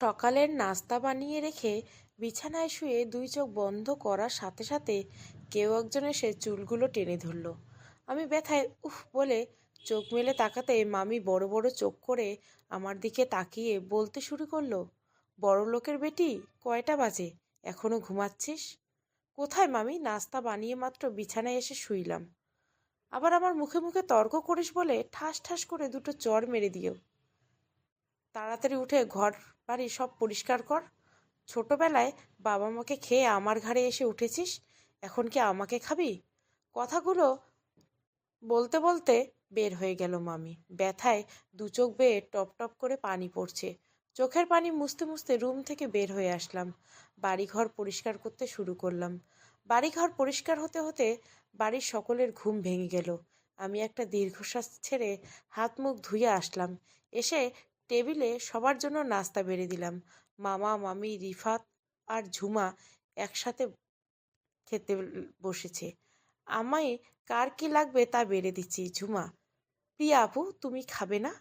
সকালের নাস্তা বানিয়ে রেখে বিছানায় শুয়ে দুই চোখ বন্ধ করার সাথে সাথে কেউ একজন এসে চুলগুলো টেনে ধরল। আমি ব্যথায় উফ বলে চোখ মেলে তাকাতে মামি বড় বড় চোখ করে আমার দিকে তাকিয়ে বলতে শুরু করলো, বড় লোকের বেটি, কয়টা বাজে, এখনো ঘুমাচ্ছিস? কোথায় মামি, নাস্তা বানিয়ে মাত্র বিছানায় এসে শুইলাম। আবার আমার মুখে মুখে তর্ক করিস বলে ঠাস ঠাস করে দুটো চড় মেরে দিও। তাড়াতাড়ি উঠে ঘর বাড়ি সব পরিষ্কার কর। ছোটবেলায় বাবা মাকে খেয়ে আমার ঘাড়ে এসে উঠেছিস, এখন কি আমাকে খাবি? কথাগুলো বলতে বলতে বের হয়ে গেল মামি। ব্যথায় দু চোখ বেয়ে টপ টপ করে পানি পড়ছে। চোখের পানি মুছতে মুছতে রুম থেকে বের হয়ে আসলাম। বাড়িঘর পরিষ্কার করতে শুরু করলাম। বাড়িঘর পরিষ্কার হতে হতে বাড়ির সকলের ঘুম ভেঙে গেল। আমি একটা দীর্ঘশ্বাস ছেড়ে হাত মুখ ধুয়ে আসলাম। এসে টেবিলে সবার জন্য নাস্তা বেড়ে দিলাম। মামা মামি রিফাত আর ঝুমা একসাথে খেতে বসেছে। আমায় কার কি লাগবে তা বেড়ে দিচ্ছি। ঝুমা: প্রিয়া আপু, তুমি খাবে না?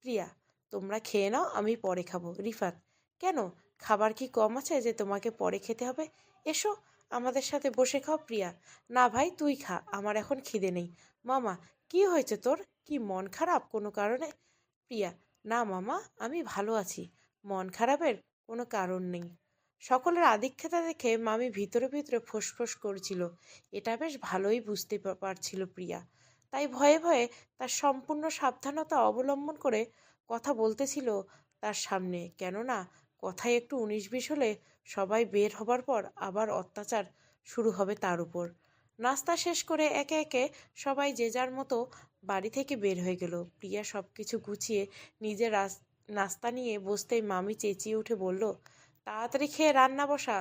প্রিয়া: তোমরা খেয়ে নাও, আমি পরে খাবো। রিফাত: কেন, খাবার কি কম আছে যে তোমাকে পরে খেতে হবে? এসো, আমাদের সাথে বসে খাও। প্রিয়া: না ভাই, তুই খা, আমার এখন খিদে নেই। মামা: কি হয়েছে তোর, কি মন খারাপ কোনো কারণে? প্রিয়া: না মামা, আমি ভালো আছি, মন খারাপের কোনো কারণ নেই। সকলের আদিক্ষেতা দেখে মামি ভিতরে ভিতরে ফোঁসফোঁস করছিল। এটা বেশ ভালোই বুঝতে পারছিল প্রিয়া, তাই ভয়ে ভয়ে তার সম্পূর্ণ সাবধানতা অবলম্বন করে কথা বলতেছিল তার সামনে। কেননা কথায় একটু 19-20 হলে সবাই বের হবার পর আবার অত্যাচার শুরু হবে তার উপর। নাস্তা শেষ করে একে একে সবাই যে যার মতো বাড়ি থেকে বের হয়ে গেল। প্রিয়া সব কিছু গুছিয়ে নিজের নাস্তা নিয়ে বসতেই মামি চেঁচিয়ে উঠে বলল, তাড়াতাড়ি খেয়ে রান্না বসা,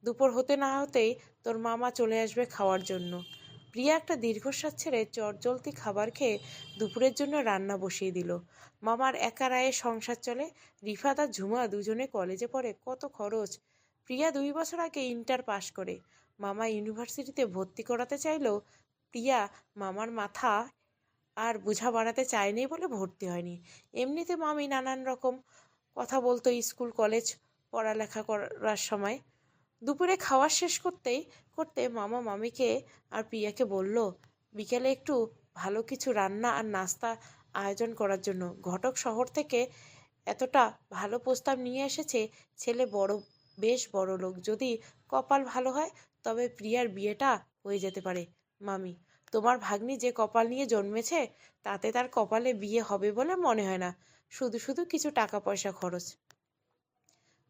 দুপুর হতে না হতেই তোর মামা চলে আসবে খাওয়ার জন্য। প্রিয়া একটা দীর্ঘশ্বাস ছেড়ে চটজলদি খাবার খেয়ে দুপুরের জন্য রান্না বসিয়ে দিল। মামার একা রায়ে সংসার চলে। রিফাত আর ঝুমা দুজনে কলেজে পড়ে, কত খরচ। প্রিয়া 2 বছর আগে ইন্টার পাশ করে মামা ইউনিভার্সিটিতে ভর্তি করাতে চাইলেও প্রিয়া মামার মাথা আর বোঝা বাড়াতে চায়নি বলে ভর্তি হয়নি। এমনিতে মামি নানান রকম কথা বলতো স্কুল কলেজ পড়ালেখা করার সময়। দুপুরে খাওয়া শেষ করতেই করতে মামা মামিকে আর প্রিয়াকে বলল, বিকেলে একটু ভালো কিছু রান্না আর নাস্তা আয়োজন করার জন্য। ঘটক শহর থেকে এতটা ভালো প্রস্তাব নিয়ে এসেছে। ছেলে বড়, বেশ বড় লোক। যদি কপাল ভালো হয় তবে প্রিয়ার বিয়েটা হয়ে যেতে পারে। মামি: তোমার ভাগ্নি যে কপাল নিয়ে জন্মেছে তাতে তার কপালে বিয়ে হবে বলে মনে হয় না, শুধু শুধু কিছু টাকা পয়সা খরচ।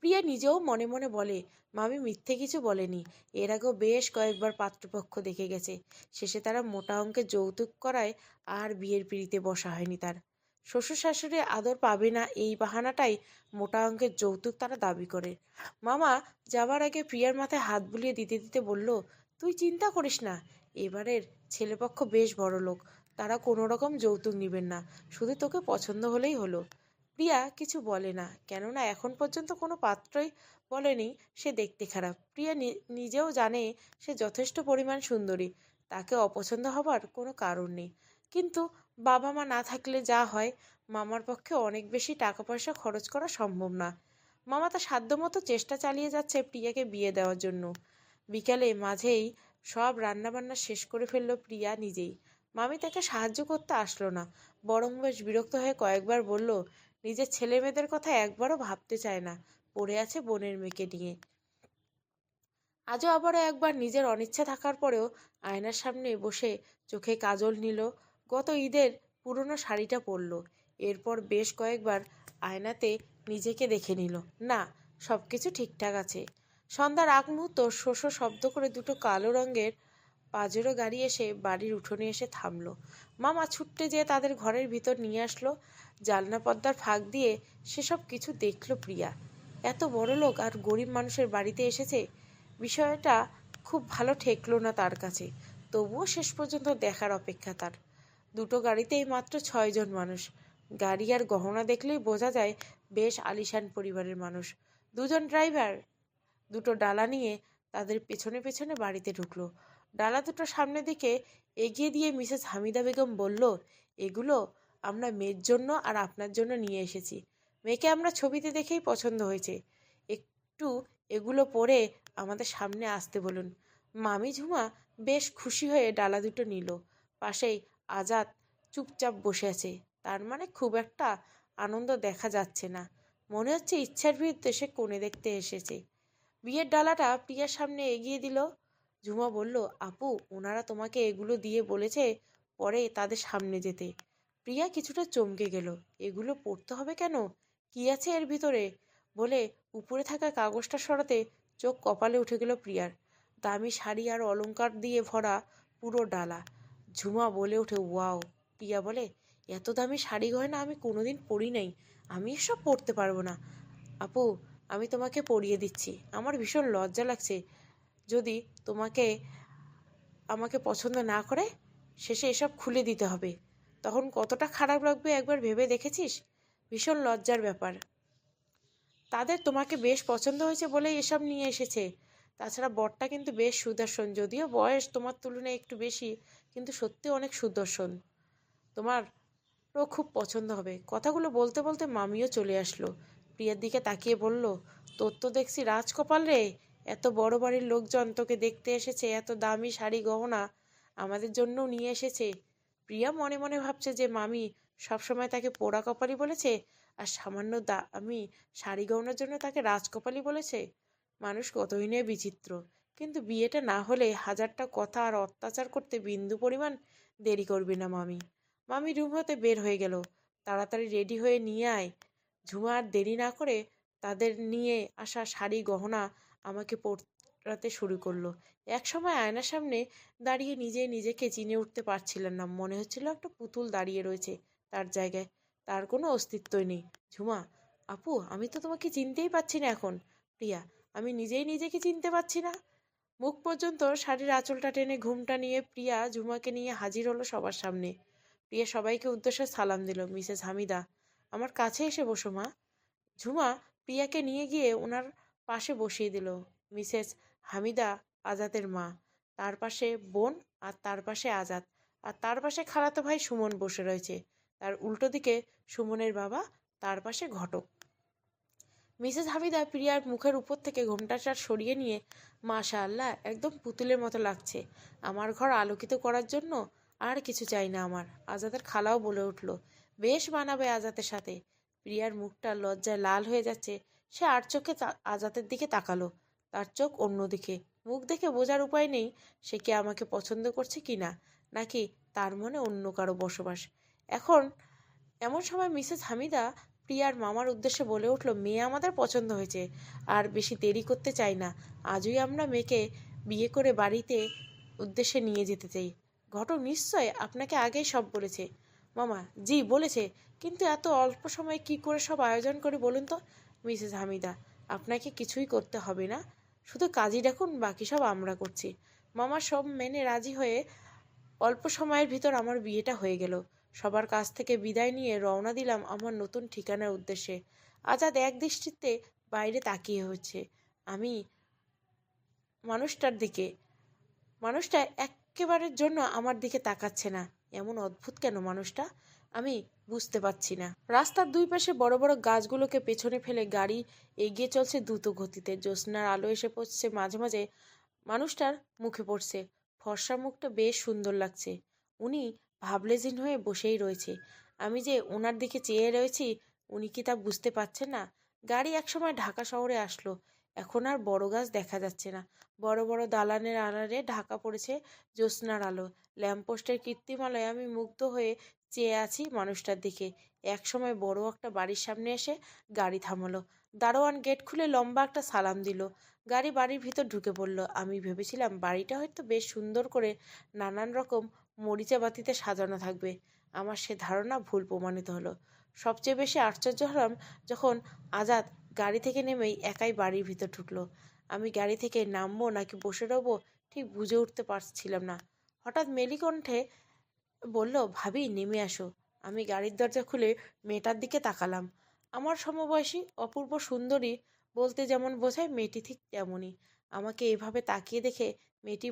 প্রিয়া নিজেও মনে মনে বলে, মামি মিথ্যে কিছু বলেনি, এর আগেও বেশ কয়েকবার পাত্রপক্ষ দেখে গেছে। শেষে তারা মোটা অঙ্কের যৌতুক করায় আর বিয়ের পিঁড়িতে বসা হয়নি তার। শ্বশুর শাশুড়ি আদর পাবে না এই বাহানাটাই মোটা অঙ্কের যৌতুক তারা দাবি করে। মামা যাবার আগে প্রিয়ার মাথায় হাত বুলিয়ে দিতে দিতে বলল, তুই চিন্তা করিস না, এবারের ছেলেপক্ষ বেশ বড় লোক, তারা কোনো রকম যৌতুক নেবেন না, শুধু তোকে পছন্দ হলেই হলো। প্রিয়া কিছু বলে না, কেননা এখন পর্যন্ত কোনো পাত্রই বলেনি সে দেখতে খারাপ। প্রিয়া নিজেও জানে সে যথেষ্ট পরিমাণ সুন্দরী, তাকে অপছন্দ হবার কোনো কারণ নেই। কিন্তু বাবা মা না থাকলে যা হয়, মামার পক্ষে অনেক বেশি টাকা পয়সা খরচ করা সম্ভব না। মামা তার সাধ্যমতো চেষ্টা চালিয়ে যাচ্ছে প্রিয়াকে বিয়ে দেওয়ার জন্য। বিকালে মাঝেই সব রান্নাবান্না শেষ করে ফেলল প্রিয়া নিজেই। মামি তাকে সাহায্য করতে আসলো না, বরং বেশ বিরক্ত হয়ে কয়েকবার বলল, নিজের ছেলে মেয়েদের কথা একবারও ভাবতে চায় না, পড়ে আছে বোনের মেয়েকে নিয়ে। আজও আবারও একবার নিজের অনিচ্ছা থাকার পরেও আয়নার সামনে বসে চোখে কাজল নিল। গত ঈদের পুরনো শাড়িটা পরল। এরপর বেশ কয়েকবার আয়নাতে নিজেকে দেখে নিল। না, সব কিছু ঠিকঠাক আছে। সন্ধ্যার আগ মুহূর্ত শোষ শব্দ করে দুটো কালো রঙের পাজেরো গাড়ি এসে বাড়ির উঠোনে এসে থামলো। মামা ছুটতে যেয়ে তাদের ঘরের ভিতর নিয়ে আসলো। জানলা পর্দার ফাঁক দিয়ে সেসব কিছু দেখলো প্রিয়া। এত বড় লোক আর গরিব মানুষের বাড়িতে এসেছে, বিষয়টা খুব ভালো ঠেকলো না তার কাছে। তবুও শেষ পর্যন্ত দেখার অপেক্ষা তার। দুটো গাড়িতেই মাত্র 6 জন মানুষ। গাড়ি আর গহনা দেখলেই বোঝা যায় বেশ আলিশান পরিবারের মানুষ। দুজন ড্রাইভার দুটো ডালা নিয়ে তাদের পেছনে পেছনে বাড়িতে ঢুকলো। ডালা দুটো সামনের দিকে এগিয়ে দিয়ে মিসেস হামিদা বেগম বলল, এগুলো আমরা মেয়ের জন্য আর আপনার জন্য নিয়ে এসেছি। মেয়েকে আমরা ছবিতে দেখেই পছন্দ হয়েছে, একটু এগুলো পরে আমাদের সামনে আসতে বলুন। মামি ঝুমা বেশ খুশি হয়ে ডালা দুটো নিল। পাশেই আজাদ চুপচাপ বসে আছে, তার মানে খুব একটা আনন্দ দেখা যাচ্ছে না, মনে হচ্ছে ইচ্ছার বিরুদ্ধে সে কোণে দেখতে এসেছে। বিয়ের ডালাটা প্রিয়ার সামনে এগিয়ে দিল। ঝুমা বলল, আপু, ওনারা তোমাকে এগুলো দিয়ে বলেছে পরে তাদের সামনে যেতে। প্রিয়া কিছুটা চমকে গেল, এগুলো পড়তে হবে কেন, কি আছে এর ভিতরে? বলে উপরে থাকা কাগজটা সরাতে চোখ কপালে উঠে গেল প্রিয়ার। দামি শাড়ি আর অলংকার দিয়ে ভরা পুরো ডালা। ঝুমা বলে ওঠে, ওয়াও। প্রিয়া বলে, এত দামি শাড়ি গয়না আমি কোনোদিন পরি নাই, আমি এসব পরতে পারবো না। আপু, আমি তোমাকে পরিয়ে দিচ্ছি, আমার ভীষণ লজ্জা লাগছে, যদি তোমাকে আমাকে পছন্দ না করে শেষে এসব খুলে দিতে হবে, তখন কতটা খারাপ লাগবে একবার ভেবে দেখেছিস? ভীষণ লজ্জার ব্যাপার। তাদের তোমাকে বেশ পছন্দ হয়েছে বলেই এসব নিয়ে এসেছে। তাছাড়া বরটা কিন্তু বেশ সুদর্শন, যদিও বয়স তোমার তুলনায় একটু বেশি, কিন্তু সত্যি অনেক সুদর্শন, তোমারও খুব পছন্দ হবে। কথাগুলো বলতে বলতে মামিও চলে আসলো। প্রিয়ার দিকে তাকিয়ে বলল, তোর তো দেখছি রাজকপাল রে, এত বড় বাড়ির লোকজন তোকে দেখতে এসেছে, এত দামি শাড়ি গহনা আমাদের জন্যও নিয়ে এসেছে। প্রিয়া মনে মনে ভাবছে যে মামি সবসময় তাকে পোড়া কপালি বলেছে, আর সামান্য দামি শাড়ি গহনার জন্য তাকে রাজকপালি বলেছে। মানুষ কতই না বিচিত্র। কিন্তু বিয়েটা না হলে হাজারটা কথা আর অত্যাচার করতে বিন্দু পরিমাণ দেরি করবে না মামি। মামি রুম হতে বের হয়ে গেল, তাড়াতাড়ি রেডি হয়ে নিয়ে আয়। ঝুমা আর দেরি না করে তাদের নিয়ে আসা শাড়ি গহনা আমাকে পরাতে শুরু করলো। এক সময় আয়নার সামনে দাঁড়িয়ে নিজেকে চিনে উঠতে পারছিলেন না, মনে হচ্ছিল একটা পুতুল দাঁড়িয়ে রয়েছে তার জায়গায়, তার কোনো অস্তিত্বই নেই। ঝুমা, আপু, আমি তো তোমাকে চিনতেই পারছি না এখন। প্রিয়া, আমি নিজেই নিজেকে চিনতে পারছি না। মুখ পর্যন্ত শাড়ির আঁচলটা টেনে ঘুমটা নিয়ে প্রিয়া ঝুমাকে নিয়ে হাজির হলো সবার সামনে। প্রিয়া সবাইকে উদ্দেশ্যে সালাম দিল। মিসেস হামিদা, আমার কাছে এসে বসো মা। ঝুমা প্রিয়াকে নিয়ে গিয়ে ওনার পাশে বসিয়ে দিল। মিসেস হামিদা আজাদের মা, তার পাশে বোন, আর তার পাশে আজাদ, আর তার পাশে খালাতো ভাই সুমন বসে রয়েছে। তার উল্টো দিকে সুমনের বাবা, তার পাশে ঘটক। মিসেস হামিদা প্রিয়ার মুখের উপর থেকে ঘোমটাটা সরিয়ে নিয়ে, মাশাআল্লাহ, একদম পুতুলের মতো লাগছে, আমার ঘর আলোকিত করার জন্য আর কিছু চাই না আমার। আজাদের খালাও বলে উঠল, বেশ মানাবে আজাদের সাথে। প্রিয়ার মুখটা লজ্জায় লাল হয়ে যাচ্ছে, সে আর চোখে আজাদের দিকে তাকালো, তার চোখ অন্যদিকে। মুখ দেখে বোঝার উপায় নেই সে কি আমাকে পছন্দ করছে কি না, নাকি তার মনে অন্য কারো বসবাস। এখন এমন সময় মিসেস হামিদা প্রিয়ার মামার উদ্দেশ্যে বলে উঠল, মেয়ে আমাদের পছন্দ হয়েছে, আর বেশি দেরি করতে চাই না, আজই আমরা মেয়েকে বিয়ে করে বাড়িতে উদ্দেশ্যে নিয়ে যেতে চাই। ঘটক নিশ্চয় আপনাকে আগেই সব বলেছে। মামা, জি বলেছে, কিন্তু এত অল্প সময়ে কি করে সব আয়োজন করে বলুন তো? মিসেস হামিদা, আপনাকে কিছুই করতে হবে না, শুধু কাজই রাখুন, বাকি সব আমরা করছি। মামা সব মেনে রাজি হয়ে অল্প সময়ের ভিতর আমার বিয়েটা হয়ে গেল। সবার কাছ থেকে বিদায় নিয়ে রওনা দিলাম আমার নতুন ঠিকানার উদ্দেশ্যে। আজাদ এক দৃষ্টিতে বাইরে তাকিয়ে হচ্ছে আমি মানুষটার দিকে, মানুষটা একেবারের জন্য আমার দিকে তাকাচ্ছে না। এমন অদ্ভুত কেন মানুষটা, আমি বুঝতে পারছি না। রাস্তার দুই পাশে বড় বড় গাছগুলোকে পেছনে ফেলে গাড়ি এগিয়ে চলছে দ্রুত গতিতে। জ্যোৎস্নার আলো এসে পড়ছে মাঝে মাঝে মানুষটার মুখে পড়ছে। ফর্সা মুখটা বেশ সুন্দর লাগছে। উনি ভাবলেজিন হয়ে বসেই রয়েছে, আমি যে ওনার দিকে চেয়ে রয়েছি, উনি কি তা বুঝতে পারছেন না? গাড়ি একসময় ঢাকা শহরে আসলো, এখন আর বড় গাছ দেখা যাচ্ছে না। বড় বড় দালানের আড়ালে ঢাকা পড়েছে জ্যোৎস্নার আলো। ল্যাম্পপোস্টের কৃত্রিম আলোয় আমি মুগ্ধ হয়ে চেয়ে আছি মানুষটার দিকে। এক সময় বড় একটা বাড়ির সামনে এসে গাড়ি থামালো। দারোয়ান গেট খুলে লম্বা একটা সালাম দিল। গাড়ি বাড়ির ভিতর ঢুকে পড়ল। আমি ভেবেছিলাম বাড়িটা হয়তো বেশ সুন্দর করে নানান রকম মরিচা বাতিতে সাজানো থাকবে। আমার সে ধারণা ভুল প্রমাণিত হলো। সবচেয়ে বেশি আশ্চর্য হলাম যখন আজাদ গাড়ি থেকে নেমেই একাই বাড়ির ভিতর ঢুকলো। আমি গাড়ি থেকে নামবো নাকি বসে রবো ঠিক বুঝে উঠতে পারছিলাম না। হঠাৎ মেলি কণ্ঠে বলল, ভাবি, নেমে আসো। আমি গাড়ির দরজা খুলে মেয়েটার দিকে তাকালাম। আমার সমবয়সী অপূর্ব সুন্দরী বলতে যেমন বোঝায়, মেয়েটি ঠিক তেমনই। আমাকে এভাবে তাকিয়ে দেখে মেয়েটি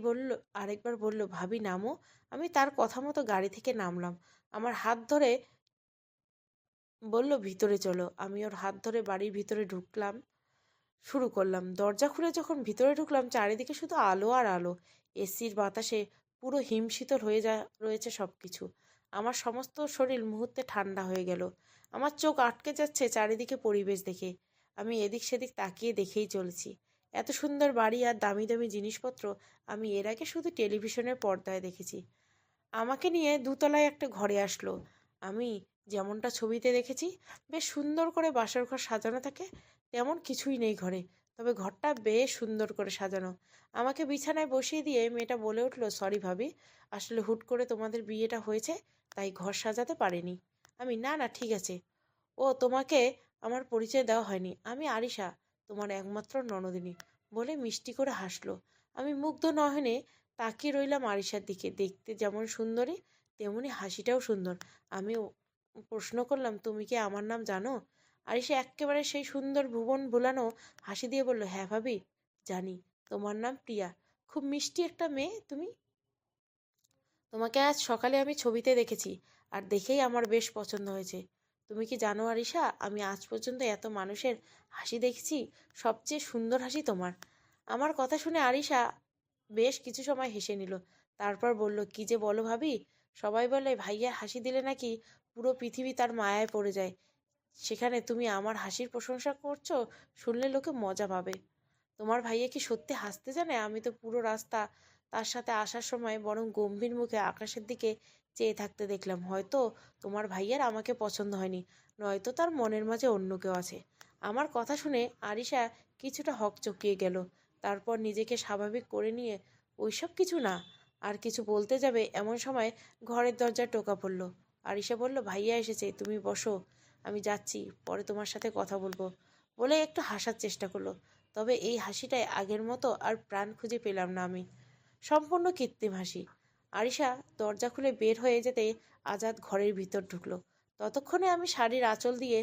আরেকবার বলল, ভাবি, নামো। আমি তার কথা মতো গাড়ি থেকে নামলাম। আমার হাত ধরে বলল, ভিতরে চলো। আমি ওর হাত ধরে বাড়ির ভিতরে ঢুকলাম শুরু করলাম। দরজা খুলে যখন ভিতরে ঢুকলাম, চারিদিকে শুধু আলো আর আলো। এসির বাতাসে পুরো হিমশীতল হয়ে রয়েছে সব কিছু। আমার সমস্ত শরীর মুহূর্তে ঠান্ডা হয়ে গেল। আমার চোখ আটকে যাচ্ছে চারিদিকে পরিবেশ দেখে। আমি এদিক সেদিক তাকিয়ে দেখেই চলেছি। এত সুন্দর বাড়ি আর দামি দামি জিনিসপত্র আমি এর আগে শুধু টেলিভিশনের পর্দায় দেখেছি। আমাকে নিয়ে দোতলায় একটা ঘরে আসলো। আমি যেমনটা ছবিতে দেখেছি বেশ সুন্দর করে বাসর ঘর সাজানো থাকে, তেমন কিছুই নেই ঘরে। তবে ঘরটা বেশ সুন্দর করে সাজানো। আমাকে বিছানায় বসিয়ে দিয়ে মেয়েটা বলে উঠলো, সরি ভাবি, আসলে হুট করে তোমাদের বিয়েটা হয়েছে, তাই ঘর সাজাতে পারিনি। আমি, না না ঠিক আছে। ও, তোমাকে আমার পরিচয় দেওয়া হয়নি, আমি আরিশা, তোমার একমাত্র ননদিনী, বলে মিষ্টি করে হাসলো। আমি মুগ্ধ নয়নে তাকিয়ে রইলাম আরিশার দিকে। দেখতে যেমন সুন্দরী, তেমনি হাসিটাও সুন্দর। আমি প্রশ্ন করলাম, তুমি কি আমার নাম জানো? আরিশা এক্কেবারে সেই সুন্দর ভুবন ভুলানো হাসি দিয়ে বলল, হ্যাঁ ভাবি, জানি। তোমার নাম প্রিয়া। খুব মিষ্টি একটা মেয়ে তুমি। তোমাকে আজ সকালে আমি ছবিতে দেখেছি, আর দেখেই আমার বেশ পছন্দ হয়েছে। তুমি কি জানো আরিশা, আমি আজ পর্যন্ত এত মানুষের হাসি দেখেছি, সবচেয়ে সুন্দর হাসি তোমার। আমার কথা শুনে আরিশা বেশ কিছু সময় হেসে নিল। তারপর বলল, কি যে বলো ভাবি, সবাই বলে ভাইয়া হাসি দিলে নাকি পুরো পৃথিবী তার মায়ায় পড়ে যায়। সেখানে তুমি আমার হাসির প্রশংসা করছো, শুনলে লোকে মজা পাবে। তোমার ভাইয়া কি সত্যি হাসতে জানে? আমি তো পুরো রাস্তা তার সাথে আসার সময় বরং গম্ভীর মুখে আকাশের দিকে চেয়ে থাকতে দেখলাম। হয়তো তোমার ভাইয়ার আমাকে পছন্দ হয়নি, নয়তো তার মনের মাঝে অন্য কেউ আছে। আমার কথা শুনে আরিশা কিছুটা হকচকিয়ে গেল। তারপর নিজেকে স্বাভাবিক করে নিয়ে, ওইসব কিছু না, আর কিছু বলতে যাবে এমন সময় ঘরের দরজায় টোকা পড়ল। আরিশা বলল, ভাইয়া এসেছে, তুমি বসো, আমি যাচ্ছি, পরে তোমার সাথে কথা বলবো, বলে একটু হাসার চেষ্টা করলো। তবে এই হাসিটায় আগের মতো আর প্রাণ খুঁজে পেলাম না আমি। সম্পূর্ণ কৃত্রিম হাসি। আরিশা দরজা খুলে বের হয়ে যেতে আজাদ ঘরের ভিতর ঢুকলো। ততক্ষণে আমি শাড়ির আঁচল দিয়ে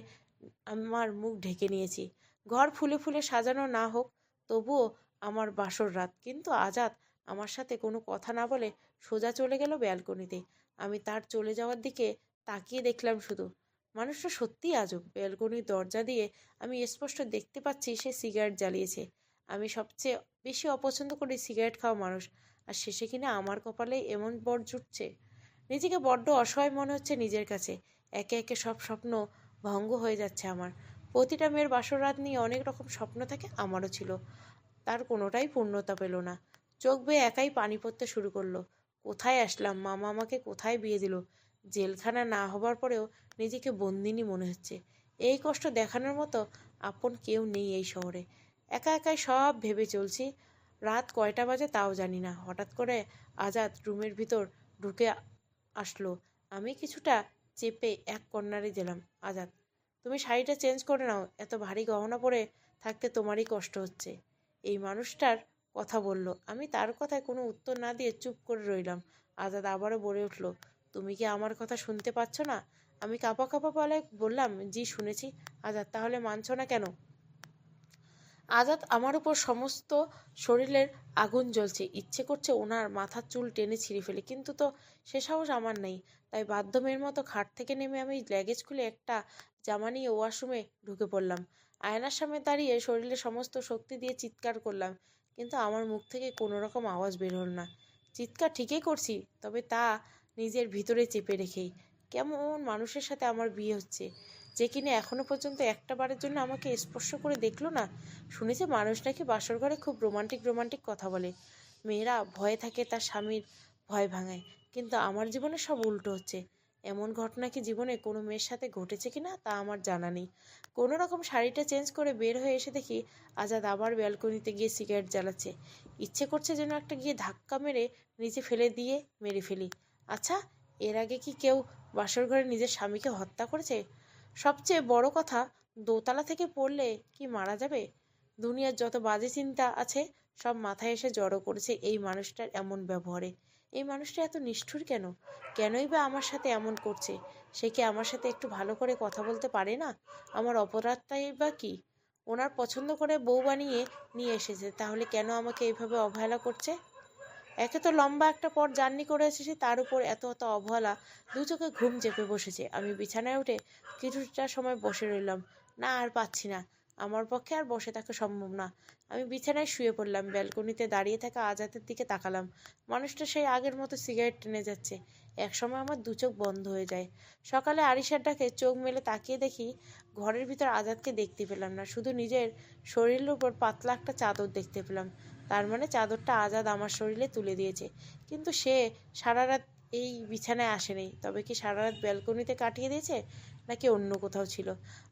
আমার মুখ ঢেকে নিয়েছি। ঘর ফুলে ফুলে সাজানো না হোক, তবুও আমার বাসর রাত। কিন্তু আজাদ আমার সাথে কোনো কথা না বলে সোজা চলে গেল ব্যালকনিতে। আমি তার চলে যাওয়ার দিকে তাকিয়ে দেখলাম শুধু। মানুষটা সত্যিই আজব। ব্যালকনির দরজা দিয়ে আমি স্পষ্ট দেখতে পাচ্ছি সে সিগারেট জ্বালিয়েছে। আমি সবচেয়ে বেশি অপছন্দ করি সিগারেট খাওয়া মানুষ, আর শেষে কিনা আমার কপালে এমন বর জুটছে। নিজেকে বড্ড অসহায় মনে হচ্ছে নিজের কাছে। একে একে সব স্বপ্ন ভঙ্গ হয়ে যাচ্ছে আমার। প্রতিটা মেয়ের বাসর রাত নিয়ে অনেক রকম স্বপ্ন থাকে, আমারও ছিল। তার কোনোটাই পূর্ণতা পেল না। চোখ বেয়ে একাই পানি পড়তে শুরু করলো। কোথায় আসলাম? মামা আমাকে কোথায় বিয়ে দিল? জেলখানা না হবার পরেও নিজেকে বন্দিনী মনে হচ্ছে। এই কষ্ট দেখানোর মতো আপন কেউ নেই এই শহরে। একা একাই সব ভেবে চলছি। রাত কয়টা বাজে তাও জানি না। হঠাৎ করে আজাদ রুমের ভিতর ঢুকে আসলো। আমি কিছুটা চেপে এক কর্নারে গেলাম। আজাদ, তুমি শাড়িটা চেঞ্জ করে নাও, এত ভারী গহনা পরে থাকতে তোমারই কষ্ট হচ্ছে। এই মানুষটার কথা বলল। আমি তার কথায় কোনো উত্তর না দিয়ে চুপ করে রইলাম। আজাদ আবারও বলে উঠল, তুমি কি আমার কথা শুনতে পাচ্ছ না? আমি কাঁপা কাঁপা গলায় বললাম, জি শুনেছি। আজাদ, তাহলে মানছো না কেন? আজাদ আমার উপর সমস্ত শরীরের আগুন জ্বলছে। ইচ্ছে করছে ওনার মাথার চুল টেনে ছিঁড়ে ফেলে, কিন্তু তো সে সাহস আমার নেই। তাই বাধ্য মেয়ের মতো খাট থেকে নেমে আমি ল্যাগেজ খুলে একটা জামা নিয়ে ওয়াশরুমে ঢুকে পড়লাম। আয়নার সামনে দাঁড়িয়ে শরীরের সমস্ত শক্তি দিয়ে চিৎকার করলাম, কিন্তু আমার মুখ থেকে কোনো রকম আওয়াজ বের হল না। চিৎকার ঠিকই করছি, তবে তা নিজের ভিতরে চেপে রেখেই। কেমন মানুষের সাথে আমার বিয়ে হচ্ছে, যে কিনা এখনো পর্যন্ত একটা বারের জন্য আমাকে স্পর্শ করে দেখলো না। শুনেছে মানুষ নাকি বাসর ঘরে খুব রোমান্টিক রোমান্টিক কথা বলে, মেয়েরা ভয়ে থাকে তার স্বামীর ভয় ভাঙায়। কিন্তু আমার জীবনে সব উল্টো হচ্ছে। এমন ঘটনা কি জীবনে কোনো মেয়ের সাথে ঘটেছে কিনা তা আমার জানা নেই। কোনো রকম শাড়িটা চেঞ্জ করে বের হয়ে এসে দেখি আজাদ আবার ব্যালকনিতে গিয়ে সিগারেট জ্বালাচ্ছে। ইচ্ছে করছে যেন একটা গিয়ে ধাক্কা মেরে নিচে ফেলে দিয়ে মেরে ফেলি। আচ্ছা, এর আগে কি কেউ বাসর ঘরে নিজের স্বামীকে হত্যা করেছে? সবচেয়ে বড় কথা, দোতলা থেকে পড়লে কি মারা যাবে? দুনিয়ার যত বাজে চিন্তা আছে সব মাথায় এসে জড়ো করেছে এই মানুষটার এমন ব্যবহারে। এই মানুষটা এত নিষ্ঠুর কেন? কেনই বা আমার সাথে এমন করছে? সে কি আমার সাথে একটু ভালো করে কথা বলতে পারে না? আমার অপরাধটাই বা কি? ওনার পছন্দ করে বউ বানিয়ে নিয়ে এসেছে, তাহলে কেন আমাকে এইভাবে অবহেলা করছে? একে তো লম্বা একটা পথ জার্নি করে এসেছি, তার উপর এত এত অবহেলা। দু চোখে ঘুম চেপে বসেছে। আমি বিছানায় উঠে কিছুটা সময় বসে রইলাম। না, আর পাচ্ছি না। আমার পক্ষে আর বসে থাকা সম্ভব না। আমি বিছানায় শুয়ে পড়লাম। ব্যালকনিতে দাঁড়িয়ে থাকা আজাদের দিকে তাকালাম। মানুষটা সেই আগের মতো সিগারেট টেনে যাচ্ছে। একসময় আমার দু চোখ বন্ধ হয়ে যায়। সকালে আরিশার ডাকে চোখ মেলে তাকিয়ে দেখি ঘরের ভিতর আজাদকে দেখতে পেলাম না, শুধু নিজের শরীরের উপর পাতলা একটা চাদর দেখতে পেলাম। তার মানে চাদরটা আজাদ আমার শরীরে তুলে দিয়েছে। কিন্তু সে সারা রাত এই বিছানায় আসেনি। তবে কি সারা রাত ব্যালকনিতে কাটিয়ে দিয়েছে, নাকি অন্য কোথাও ছিল?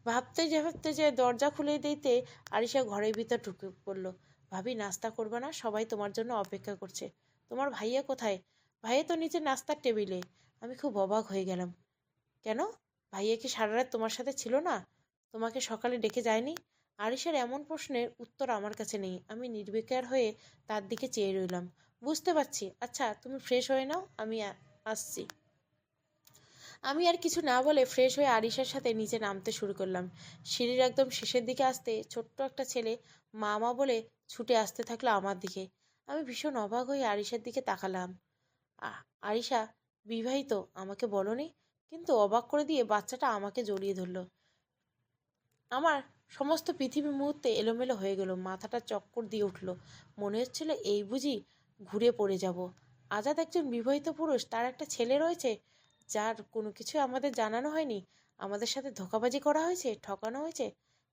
ভাবতে যে দরজা খুলে দিতে আরিশা ঘরের ভিতর ঢুকে পড়লো। ভাবি, নাস্তা করবে না? সবাই তোমার জন্য অপেক্ষা করছে। তোমার ভাইয়া কোথায়? ভাইয়া তো নিচে নাস্তার টেবিলে। আমি খুব অবাক হয়ে গেলাম। কেন? ভাইয়া কি সারা রাত তোমার সাথে ছিল না? তোমাকে সকালে ডেকে যায়নি? আরিশের এমন প্রশ্নের উত্তর আমার কাছে নেই। আমি নির্বিকার হয়ে তার দিকে চেয়ে রইলাম। বুঝতে পারছি। আচ্ছা, তুমি ফ্রেশ হয়ে নাও, আমি আসছি। আমি আর কিছু না বলে ফ্রেশ হয়ে আরিশার সাথে নিচে নামতে শুরু করলাম। সিঁড়ির একদম শেষের দিকে আসতে ছোট্ট একটা ছেলে মামা বলে ছুটে আসতে থাকলো আমার দিকে। আমি ভীষণ অবাক হয়ে আরিশার দিকে তাকালাম। আরিশা বিবাহিত, আমাকে বলনি? কিন্তু অবাক করে দিয়ে বাচ্চাটা আমাকে জড়িয়ে ধরলো। আমার সমস্ত পৃথিবী মুহূর্তে এলোমেলো হয়ে গেল। মাথাটা চক্কর দিয়ে উঠল। মনে হচ্ছিল এই বুঝি ঘুরে পড়ে যাব। আজাদ একজন বিবাহিত পুরুষ, তার একটা ছেলে রয়েছে, যার কোনো কিছু আমাদের জানানো হয়নি। আমাদের সাথে ধোঁকাবাজি করা হয়েছে, ঠকানো হয়েছে।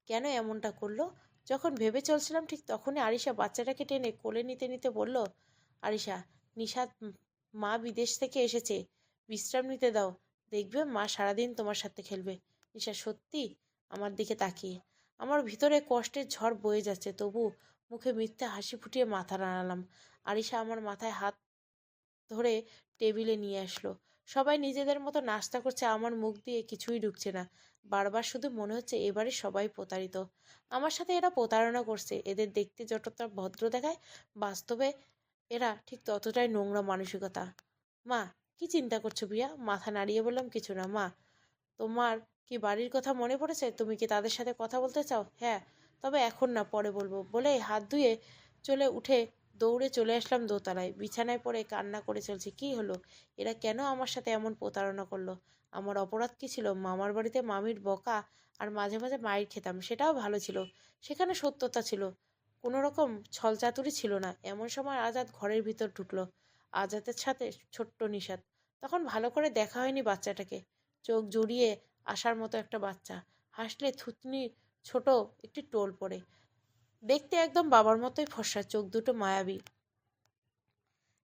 কেন এমনটা করলো? যখন ভেবে চলছিলাম ঠিক তখনই আরিশা বাচ্চাটাকে টেনে কোলে নিতে নিতে বলল, আরিশা, নিশাদ মা বিদেশ থেকে এসেছে, বিশ্রাম নিতে দাও। দেখবে মা সারাদিন তোমার সাথে খেলবে। নিশা সত্যি আমার দিকে তাকিয়ে। আমার ভিতরে কষ্টের ঝড় বয়ে যাচ্ছে, তবু মুখে মিথ্যে হাসি ফুটিয়ে মাথা নাড়ালাম। আরিশা আমার মাথায় হাত ধরে টেবিলে নিয়ে আসলো। সবাই নিজেদের মতো নাস্তা করছে, আমার মুখ দিয়ে কিছুই ঢুকছে না। বারবার শুধু মনে হচ্ছে এবারে সবাই প্রতারিত। আমার সাথে এরা প্রতারণা করছে। এদের দেখতে যতটা ভদ্র দেখায়, বাস্তবে এরা ঠিক ততটাই নোংরা মানসিকতা। মা, কি চিন্তা করছো বিয়া? মাথা নাড়িয়ে বললাম, কিছু না মা। তোমার কি বাড়ির কথা মনে পড়েছে? তুমি কি তাদের সাথে কথা বলতে চাও? হ্যাঁ, তবে এখন না, পরে বলবো। বলে হাত ধুয়ে উঠে দৌড়ে চলে আসলাম দোতলায়। বিছানায় পড়ে কান্না করে চলছে। কি হলো? এরা কেন আমার সাথে এমন প্রতারণা করলো? আমার অপরাধ কি ছিল? মামার বাড়িতে মামির বকা আর মাঝে মাঝে মাইর খেতাম, সেটাও ভালো ছিল। সেখানে সত্যতা ছিল, কোনো রকম ছলচাতুরি ছিল না। এমন সময় আজাদ ঘরের ভিতর ঢুকলো। আজাদের সাথে ছোট্ট নিশাদ। তখন ভালো করে দেখা হয়নি বাচ্চাটাকে। চোখ জুড়িয়ে আসার মতো একটা বাচ্চা। হাসলে থুতনি ছোট একটি টোল পড়ে। দেখতে একদম বাবার মতোই ফর্সা, চোখ দুটো মায়াবী।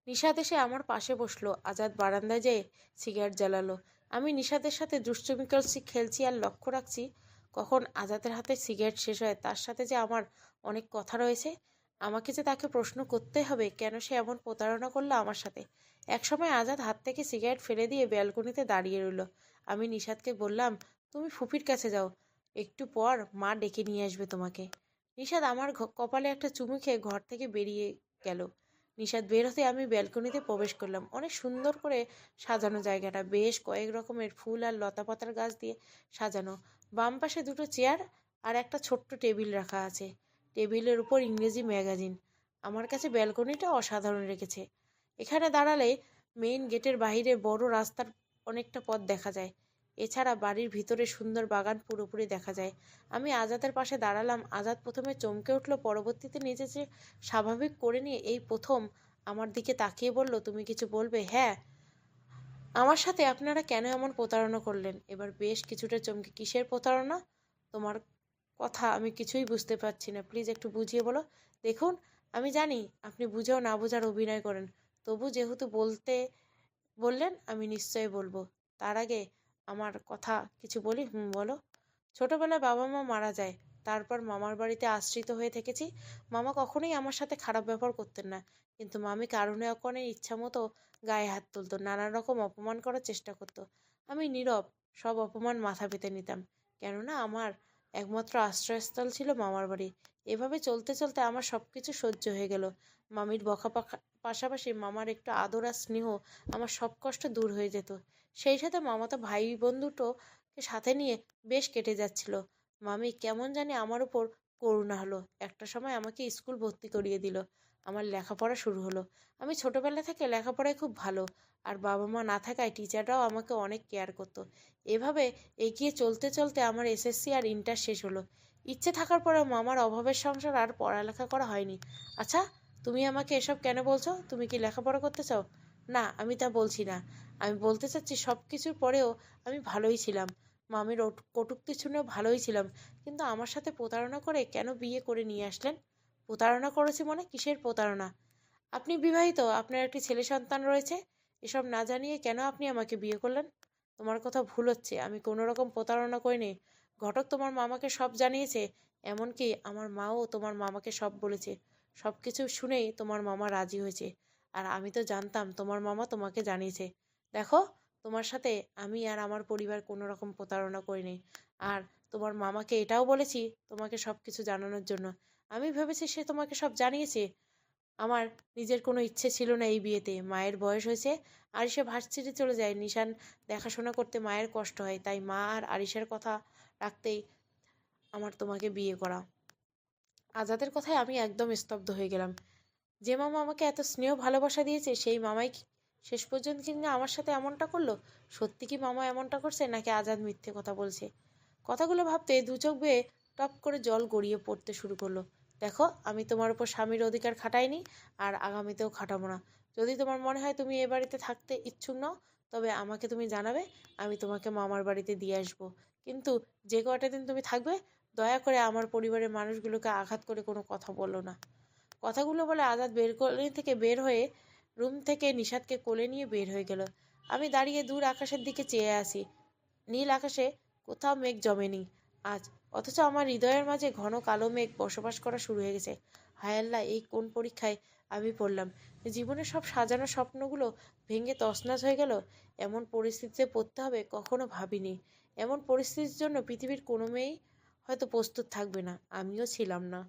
নিশাদ এসে আমার পাশে বসলো। আজাদ বারান্দায় যেয়ে সিগারেট জ্বালালো। আমি নিশাদের সাথে দুষ্টুমি খেলছি আর লক্ষ্য রাখছি কখন আজাদের হাতে সিগারেট শেষ হয়। তার সাথে যে আমার অনেক কথা রয়েছে। আমাকে যে তাকে প্রশ্ন করতে হবে কেন সে এমন প্রতারণা করলো আমার সাথে। একসময় আজাদ হাত থেকে সিগারেট ফেলে দিয়ে ব্যালকনিতে দাঁড়িয়ে রইল। আমি নিশাদকে বললাম, তুমি ফুপির কাছে যাও, একটু পর মা ডেকে নিয়ে আসবে তোমাকে। নিশাদ আমার কপালে একটা চুমু খেয়ে ঘর থেকে বেরিয়ে গেল। নিশাদ বের হতে আমি ব্যালকনিতে প্রবেশ করলাম। অনেক সুন্দর করে সাজানো জায়গাটা, বেশ কয়েক রকমের ফুল আর লতাপাতার গাছ দিয়ে সাজানো। বাম পাশে দুটো চেয়ার আর একটা ছোট্ট টেবিল রাখা আছে। টেবিলের উপর ইংরেজি ম্যাগাজিন। আমার কাছে ব্যালকনিটা অসাধারণ রেখেছে। এখানে দাঁড়ালে মেইন গেটের বাইরে বড় রাস্তার অনেকটা পথ দেখা যায়। এছাড়া বাড়ির ভিতরে সুন্দর বাগান পুরোপুরি দেখা যায়। আমি আজাদের পাশে দাঁড়ালাম। আজাদ প্রথমে চমকে উঠল, পরবর্তীতে নিজেকে স্বাভাবিক করে নিয়ে এই প্রথম আমার দিকে তাকিয়ে বলল, তুমি কিছু বলবে? হ্যাঁ, আমার সাথে আপনারা কেন এমন প্রতারণা করলেন? এবার বেশ কিছুটা চমকে, কিসের প্রতারণা? তোমার কথা আমি কিছুই বুঝতে পারছি না, প্লিজ একটু বুঝিয়ে বলো। দেখুন, আমি জানি আপনি বুঝেও না বোঝার অভিনয় করেন, তবু যেহেতু বললেন আমি নিশ্চয়ই বলবো। তার আগে আমার কথা কিছু বলি। বলো। ছোটবেলায় বাবা মা মারা যায়, তারপর মামার বাড়িতে আশ্রিত হয়ে থেকেছি। মামা কখনোই আমার সাথে খারাপ ব্যবহার করতেন না, কিন্তু মামি কারণে অকারণে ইচ্ছা মতো গায়ে হাত তুলতো, নানান রকম অপমান করার চেষ্টা করতো। আমি নীরব, সব অপমান মাথা পেতে নিতাম, কেননা আমার একমাত্র আশ্রয়স্থল ছিল মামার বাড়ি। এভাবে চলতে চলতে আমার সব কিছু সহ্য হয়ে গেল। মামির পাশাপাশি মামার একটু আদর আর স্নেহ আমার সব কষ্ট দূর হয়ে যেত। সেই সাথে মামাতো ভাই বোন দুটোকে সাথে নিয়ে বেশ কেটে যাচ্ছিল। মামি কেমন জানি আমার উপর করুণা হলো। একটা একটা সময় আমাকে স্কুল ভর্তি করিয়ে দিল। আমার লেখাপড়া শুরু হলো। আমি ছোটবেলা থেকে লেখাপড়ায় খুব ভালো, আর বাবা মা না থাকায় টিচাররাও আমাকে অনেক কেয়ার করতো। এভাবে এগিয়ে চলতে চলতে আমার এসএসসি আর ইন্টার শেষ হলো। ইচ্ছে থাকার পরেও মামার অভাবের সংসার আর পড়ালেখা করা হয়নি। আচ্ছা, তুমি আমাকে এসব কেন বলছো? তুমি কি লেখাপড়া করতে চাও? না, আমি তা বলছি না। আমি বলতে চাচ্ছি সব কিছুর পরেও আমি ভালোই ছিলাম। মামির কটূক্তি শুনেও ভালোই ছিলাম। কিন্তু আমার সাথে প্রতারণা করে কেন বিয়ে করে নিয়ে আসলেন? প্রতারণা করেছি মানে? কিসের প্রতারণা? আপনি বিবাহিত, আপনার একটি ছেলে সন্তান রয়েছে। এসব না জানিয়ে কেন আপনি আমাকে বিয়ে করলেন? তোমার কথা ভুল হচ্ছে। আমি কোনো রকম প্রতারণা করিনি। ঘটক তোমার মামাকে সব জানিয়েছে। এমনকি আমার মাও তোমার মামাকে সব বলেছে। সব কিছু শুনেই তোমার মামা রাজি হয়েছে। আর আমি তো জানতাম তোমার মামা তোমাকে জানিয়েছে। দেখো, তোমার সাথে আমি আর আমার পরিবার কোনো রকম প্রতারণা করিনি। আর তোমার মামাকে এটাও বলেছি তোমাকে সব কিছু জানানোর জন্য। আমি ভেবেছি সে তোমাকে সব জানিয়েছে। আমার নিজের কোনো ইচ্ছে ছিল না এই বিয়েতে। মায়ের বয়স হয়েছে, আরিশা ভার্সিটি চলে যায়। নিশান দেখাশোনা করতে মায়ের কষ্ট হয়, তাই মা আর আরিশার কথা রাখতেই আমার তোমাকে বিয়ে করা। আজাদের কথায় আমি একদম স্তব্ধ হয়ে গেলাম। যে মামা আমাকে এত স্নেহ ভালোবাসা দিয়েছে সেই মামাই শেষ পর্যন্ত কিন্তু আমার সাথে এমনটা করলো। সত্যি কি মামা এমনটা করছে, নাকি আজাদ মিথ্যে কথা বলছে? কথাগুলো ভাবতে দু চোখ বেয়ে টপ করে জল গড়িয়ে পড়তে শুরু করলো। দেখো, আমি তোমার উপর স্বামীর অধিকার খাটাইনি, আর আগামীতেও খাটাবো না। যদি তোমার মনে হয় তুমি এ বাড়িতে থাকতে ইচ্ছুক নও, তবে আমাকে তুমি জানাবে। আমি তোমাকে মামার বাড়িতে দিয়ে আসবো। কিন্তু যে কয়টা দিন তুমি থাকবে, দয়া করে আমার পরিবারের মানুষগুলোকে আঘাত করে কোনো কথা বলো না। কথাগুলো বলে আজাদ বের হয়ে রুম থেকে নিশাদকে কোলে নিয়ে বের হয়ে গেল। আমি দাঁড়িয়ে দূর আকাশের দিকে চেয়ে আসি। নীল আকাশে কোথাও মেঘ জমেনি আজ, অথচ আমার হৃদয়ের মাঝে ঘন কালো মেঘ বসবাস করা শুরু হয়ে গেছে। হায় আল্লাহ, এই কোন পরীক্ষায় আমি পড়লাম? জীবনের সব সাজানো স্বপ্নগুলো ভেঙে তছনছ হয়ে গেল। এমন পরিস্থিতিতে পড়তে হবে কখনো ভাবিনি। এমন পরিস্থিতির জন্য পৃথিবীর কোনো মেয়েই হয়তো প্রস্তুত থাকবে না, আমিও ছিলাম না।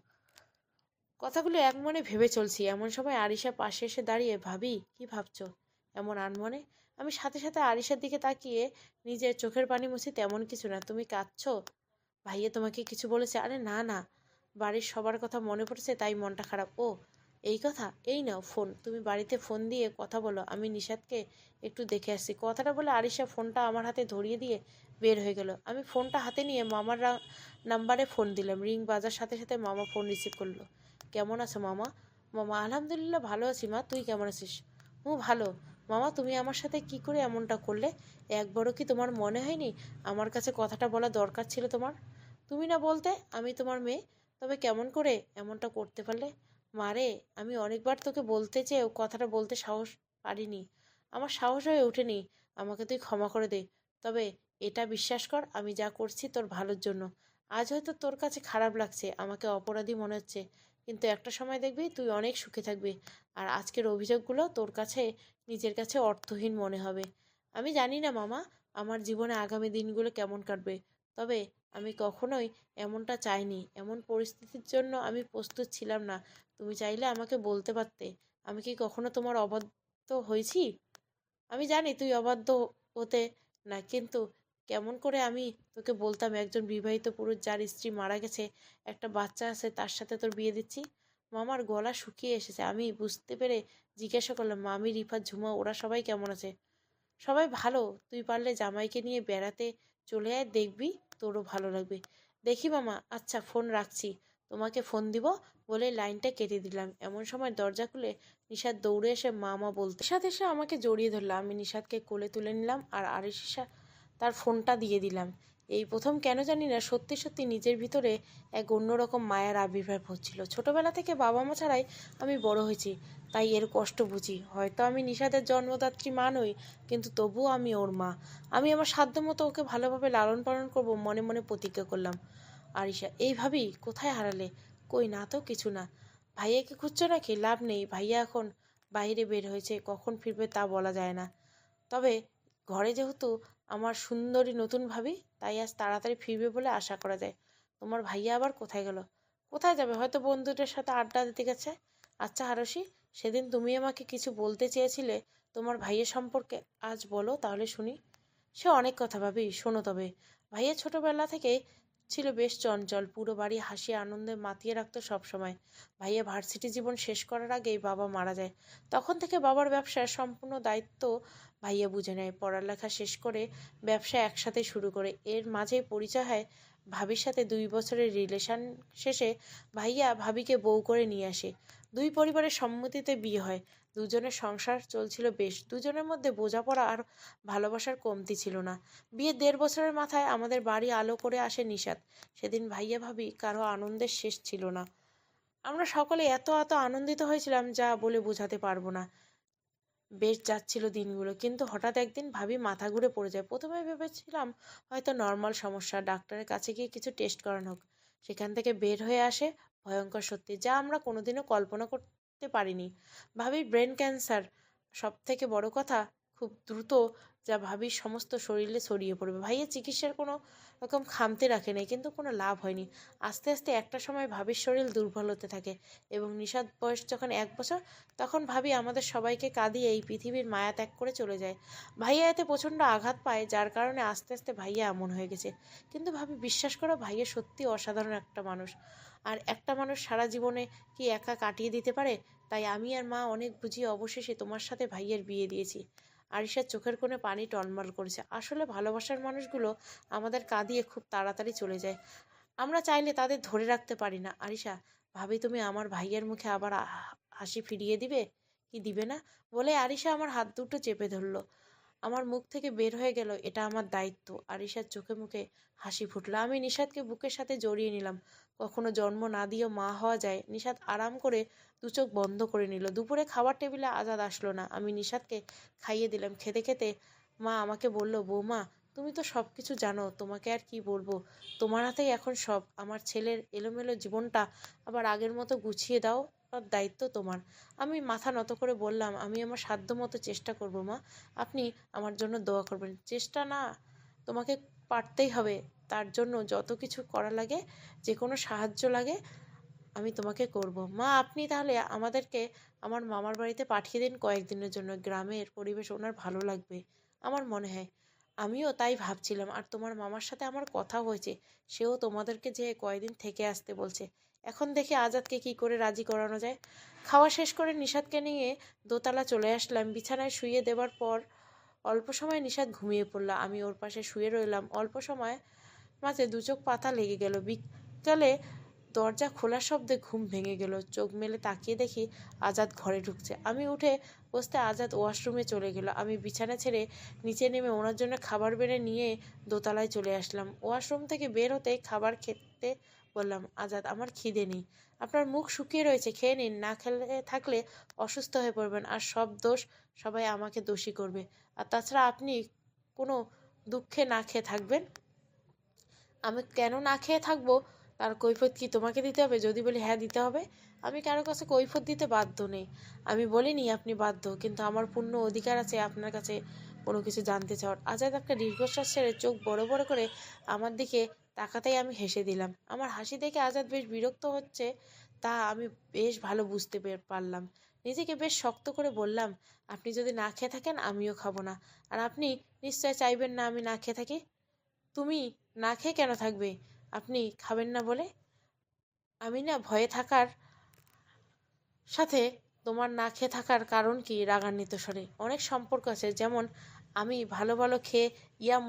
কথাগুলো এক মনে ভেবে চলছি, এমন সময় আরিশা পাশে এসে দাঁড়িয়ে, ভাবি কি ভাবছো এমন আনমনে? আমি সাথে সাথে আরিশার দিকে তাকিয়ে নিজের চোখের পানি মুছি, তেমন কিছু না। তুমি কাঁদছো? ভাইয়া তোমাকে কিছু বলেছে? আরে না না, বাড়ির সবার কথা মনে পড়েছে তাই মনটা খারাপ। ও এই কথা, এই নাও ফোন, তুমি বাড়িতে ফোন দিয়ে কথা বলো, আমি নিশাদকে একটু দেখে আসছি। কথাটা বলে আরিশা ফোনটা আমার হাতে ধরিয়ে দিয়ে বের হয়ে গেল। আমি ফোনটা হাতে নিয়ে মামার নাম্বারে ফোন দিলাম। রিং বাজার সাথে সাথে মামা ফোন রিসিভ করলো। কেমন আছো মামা? মামা আলহামদুলিল্লাহ ভালো আছি মা, তুই কেমন আছিস? ভালো। মামা, তুমি আমার সাথে কি করে এমনটা করলে? একবারও কি তোমার মনে হয়নি আমার কাছে কথাটা বলা দরকার ছিল তোমার? তুমি না বলতে আমি তোমার মেয়ে, তবে কেমন করে এমনটা করতে পারলে? মারে, আমি অনেকবার তোকে বলতে চেয়েও কথাটা বলতে সাহস পারিনি। আমার সাহস হয়ে ওঠেনি। আমাকে তুই ক্ষমা করে দে। তবে এটা বিশ্বাস কর, আমি যা করছি তোর ভালোর জন্য। আজ হয়তো তোর কাছে খারাপ লাগছে, আমাকে অপরাধী মনে হচ্ছে, কিন্তু একটা সময় দেখবি তুই অনেক সুখে থাকবি। আর আজকের অভিযোগগুলো তোর কাছে নিজের কাছে অর্থহীন মনে হবে। আমি জানি না মামা, আমার জীবনে আগামী দিনগুলো কেমন কাটবে, তবে আমি কখনোই এমনটা চাইনি। এমন পরিস্থিতির জন্য আমি প্রস্তুত ছিলাম না। তুমি চাইলে আমাকে বলতে পারতে। আমি কি কখনো তোমার অবাধ্য হয়েছি? আমি জানি তুই অবাধ্য হতে না, কিন্তু কেমন করে আমি তোকে বলতাম একজন বিবাহিত পুরুষ যার স্ত্রী মারা গেছে, একটা বাচ্চা আছে, তার সাথে তোর বিয়ে দিচ্ছি? মামার গলা শুকিয়ে এসেছে। আমি বুঝতে পেরে জিজ্ঞাসা করলাম, মামি, রিফাত, ঝুমা ওরা সবাই কেমন আছে? সবাই ভালো। তুই পারলে জামাইকে নিয়ে বেড়াতে চলে আয়, দেখবি তোরও ভালো লাগবে। দেখি মামা, আচ্ছা ফোন রাখছি, তোমাকে ফোন দিব বলে লাইনটা কেটে দিলাম। এমন সময় দরজা খুলে নিশাদ দৌড়ে এসে মামা বলতে, নিশাদ এসে আমাকে জড়িয়ে ধরলাম। আমি নিশাদকে কোলে তুলে নিলাম আর আরিশা তার ফোনটা দিয়ে দিলাম। এই প্রথম কেন জানি না সত্যি সত্যি নিজের ভিতরে এক অন্যরকম মায়ার আবির্ভাব হচ্ছিল। ছোটবেলা থেকে বাবা মা ছাড়াই আমি বড় হয়েছি, তাই এর কষ্ট বুঝি। হয়তো আমি নিশাদের জন্মদাত্রী মা নই, কিন্তু তবুও আমি ওর মা। আমি আমার সাধ্যমতো ওকে ভালোভাবে লালন পালন করব মনে মনে প্রতিজ্ঞা করলাম। আরিশা, এইভাবেই কোথায় হারালে? কই, না তো কিছু না। ভাইয়াকে খুঁজছো নাকি? লাভ নেই, ভাইয়া এখন বাইরে বের হয়েছে, কখন ফিরবে তা বলা যায় না। তবে ঘরে যেহেতু আমার সুন্দরী নতুন ভাবি, তাই আজ তাড়াতাড়ি ফিরবে বলে আশা করা যায়। তোমার ভাইয়া আবার কোথায় গেল? কোথায় যাবে, হয়তো বন্ধুদের সাথে আড্ডা দিতে গেছে। আচ্ছা হারসি, সেদিন তুমি আমাকে কিছু বলতে চেয়েছিলে তোমার ভাইয়ের সম্পর্কে, আজ বলো তাহলে শুনি। সে অনেক কথা ভাবি, শোনো তবে। ভাইয়া ছোটবেলা থেকে ছিল বেশ চঞ্চল, পুরো বাড়ি হাসি আনন্দে মাতিয়ে রাখতো সবসময়। ভাইয়া ভার্সিটি জীবন শেষ করার আগেই বাবা মারা যায়। তখন থেকে বাবার ব্যবসার সম্পূর্ণ দায়িত্ব ভাইয়া বুঝে নেয়। পড়ালেখা শেষ করে ব্যবসা একসাথে শুরু করে। এর মাঝে পরিচয় হয় ভাবির সাথে। 2 বছরের রিলেশন শেষে ভাইয়া ভাবিকে বউ করে নিয়ে আসে। দুই পরিবারের সম্মতিতে বিয়ে হয়। দুজনের সংসার চলছিল বেশ। দুজনের মধ্যে বোঝাপড়া আর ভালোবাসার কমতি ছিল না। বিয়ের 1.5 বছরের মাথায় আমাদের বাড়ি আলো করে আসে নিশাত। সেদিন ভাইয়া ভাবি কারো আনন্দের শেষ ছিল না। আমরা সকলে এত এত আনন্দিত হয়েছিলাম যা বলে বোঝাতে পারবো না। বেশ যাচ্ছিল দিনগুলো, কিন্তু হঠাৎ একদিন ভাবি মাথা ঘুরে পড়ে যায়। প্রথমে ভেবেছিলাম হয়তো নর্মাল সমস্যা, ডাক্তারের কাছে গিয়ে কিছু টেস্ট করানো হোক। সেখান থেকে বের হয়ে আসে ভয়ঙ্কর সত্যি, যা আমরা কোনোদিনও কল্পনা করতে পারিনি। ভাবির ব্রেন ক্যান্সার। সব থেকে বড় কথা, খুব দ্রুত, যা ভাবির সমস্ত শরীরে ছড়িয়ে পড়বে। ভাইয়া চিকিৎসার কোনো রকম খামতি রাখে নাই, কিন্তু কোনো লাভ হয়নি। আস্তে আস্তে একটা সময় ভাবির শরীর দুর্বল হতে থাকে এবং নিশাদ বয়স যখন 1 বছর, তখন ভাবি আমাদের সবাইকে কাঁদিয়ে এই পৃথিবীর মায়া ত্যাগ করে চলে যায়। ভাইয়া এতে প্রচণ্ড আঘাত পায়, যার কারণে আস্তে আস্তে ভাইয়া এমন হয়ে গেছে। কিন্তু ভাবি বিশ্বাস করো, ভাইয়া সত্যি অসাধারণ একটা মানুষ। আর একটা মানুষ সারা জীবনে কি একা কাটিয়ে দিতে পারে? তাই আমি আর মা অনেক বুঝিয়ে অবশেষে তোমার সাথে ভাইয়ের বিয়ে দিয়েছি। আরিশার চোখের কোণে পানি টলমল করেছে। আসলে ভালোবাসার মানুষগুলো আমাদের কাঁদিয়ে খুব তাড়াতাড়ি চলে যায়। আমরা চাইলে তাদের ধরে রাখতে পারি না। আরিশা, ভাবি তুমি আমার ভাইয়ের মুখে আবার হাসি ফিরিয়ে দিবে কি দিবে না বলে আরিশা আমার হাত দুটো চেপে ধরলো। আমার মুখ থেকে বের হয়ে গেল, এটা আমার দায়িত্ব। আরিশার চোখে মুখে হাসি ফুটলো। আমি নিশাদকে বুকের সাথে জড়িয়ে নিলাম। কখনো জন্ম না দিয়েও মা হওয়া যায়। নিশাদ আরাম করে 2 চোখ বন্ধ করে নিল। দুপুরে খাবার টেবিলে আজাদ আসলো না। আমি নিশাদকে খাইয়ে দিলাম। খেতে খেতে মা আমাকে বলল, বৌমা, তুমি তো সব কিছু জানো, তোমাকে আর কি বলবো। তোমার হাতেই এখন সব। আমার ছেলের এলোমেলো জীবনটা আবার আগের মতো গুছিয়ে দাও, তার দায়িত্ব তোমার। আমি মাথা নত করে বললাম, আমি আমার সাধ্য মতো চেষ্টা করব মা। আপনি আমার জন্য দোয়া করবেন। চেষ্টা না, তোমাকে পারতেই হবে। তার জন্য যত কিছু করা লাগে, যে কোনো সাহায্য লাগে, আমি তোমাকে করব। মা, আপনি তাহলে আমাদেরকে আমার মামার বাড়িতে পাঠিয়ে দিন কয়েকদিনের জন্য। গ্রামের পরিবেশ ওনার ভালো লাগবে আমার মনে হয়। আমিও তাই ভাবছিলাম। আর তোমার মামার সাথে আমার কথা হয়েছে, সেও তোমাদেরকে যে কয়েকদিন থেকে আসতে বলছে। এখন দেখে আজাদকে কি করে রাজি করানো যায়। খাওয়া শেষ করে নিশাদকে নিয়ে দোতলা চলে আসলাম। বিছানায় শুইয়ে দেবার পর অল্প সময় নিশাদ ঘুমিয়ে পড়ল। আমি ওর পাশে শুয়ে রইলাম। অল্প সময় মাঝে 2 চোখ পাতা লেগে গেল। বিকালে দরজা খোলার শব্দে ঘুম ভেঙে গেল। চোখ মেলে তাকিয়ে দেখি আজাদ ঘরে ঢুকছে। আমি উঠে বসতে আজাদ ওয়াশরুমে চলে গেল। আমি বিছানা ছেড়ে নিচে নেমে ওনার জন্য খাবার বেড়ে নিয়ে দোতলায় চলে আসলাম। ওয়াশরুম থেকে বের হতে খাবার খেতে বললাম, আজাদ, আমার খিদে নেই। আপনার মুখ শুকিয়ে রয়েছে, খেয়ে নিন। না খেলে থাকলে অসুস্থ হয়ে পড়বেন, আর সব দোষ সবাই আমাকে দোষী করবে। আর তাছাড়া আপনি কোনো দুঃখে না খেয়ে থাকবেন। আমি কেন না খেয়ে থাকবো তার কৈফিয়ত কি তোমাকে দিতে হবে? যদি বলি হ্যাঁ দিতে হবে, আমি কারো কাছে কৈফিয়ত দিতে বাধ্য নেই। আমি বলিনি আপনি বাধ্য, কিন্তু আমার পূর্ণ অধিকার আছে আপনার কাছে কোনো কিছু জানতে চাওয়ার। আজাদ একটা দীর্ঘশ্বাস ছেড়ে চোখ বড় বড় করে আমার দিকে তাকাতেই আমি হেসে দিলাম। আমার হাসি দেখে আজাদ বেশ বিরক্ত হচ্ছে, তা আমি বেশ ভালো বুঝতে পারলাম। নিজেকে বেশ শক্ত করে বললাম, আপনি যদি না খেয়ে থাকেন আমিও খাবো না। আর আপনি নিশ্চয় চাইবেন না আমি না খেয়ে থাকি। তুমি না খেয়ে কেন থাকবে? আপনি খাবেন না বলে? আমি না ভয়ে থাকার সাথে তোমার না খেয়ে থাকার কারণ কি? রাগান্বিত স্বরে। অনেক সম্পর্ক আছে, যেমন আমি ভালো ভালো খেয়ে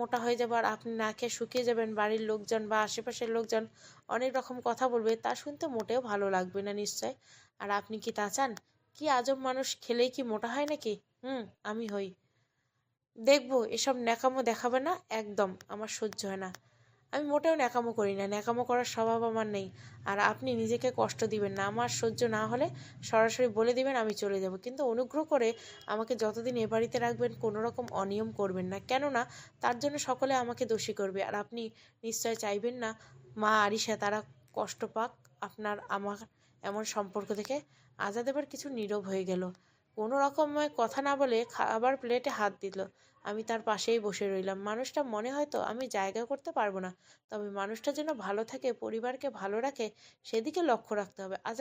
মোটা হয়ে যাবো আর আপনি না খেয়ে শুকিয়ে যাবেন। বাড়ির লোকজন বা আশেপাশের লোকজন অনেক রকম কথা বলবে, তা শুনতে মোটেও ভালো লাগবে না নিশ্চয়। আর আপনি কি তা চান? কি আজব মানুষ, খেলেই কি মোটা হয় নাকি? আমি হই। দেখবো, এসব ন্যাকামো দেখাবে না একদম, আমার সহ্য হয় না। আমি মোটেও ন্যাকামো করি না, ন্যাকামো করার স্বভাব আমার নেই। আর আপনি নিজেকে কষ্ট দিবেন না। আমার সহ্য না হলে সরাসরি বলে দিবেন, আমি চলে যাব। কিন্তু অনুগ্রহ করে আমাকে যতদিন এ বাড়িতে রাখবেন কোনো রকম অনিয়ম করবেন না, কেননা তার জন্য সকলে আমাকে দোষী করবে। আর আপনি নিশ্চয় চাইবেন না মা আরিশা তারা কষ্ট পাক আপনার আমার এমন সম্পর্ক থেকে। আজাদ এবার কিছু নীরব হয়ে গেল। কোনো রকমে কথা না বলে খাবার প্লেটে হাত দিল। আমি তার পাশেই বসে রইলাম। মানুষটা মনে হয়তো আমি জায়গা করতে পারবো না, তবে মানুষটা যেন ভালো থাকে, পরিবারকে ভালো রাখে, সেদিকে লক্ষ্য রাখতে হবে। আজ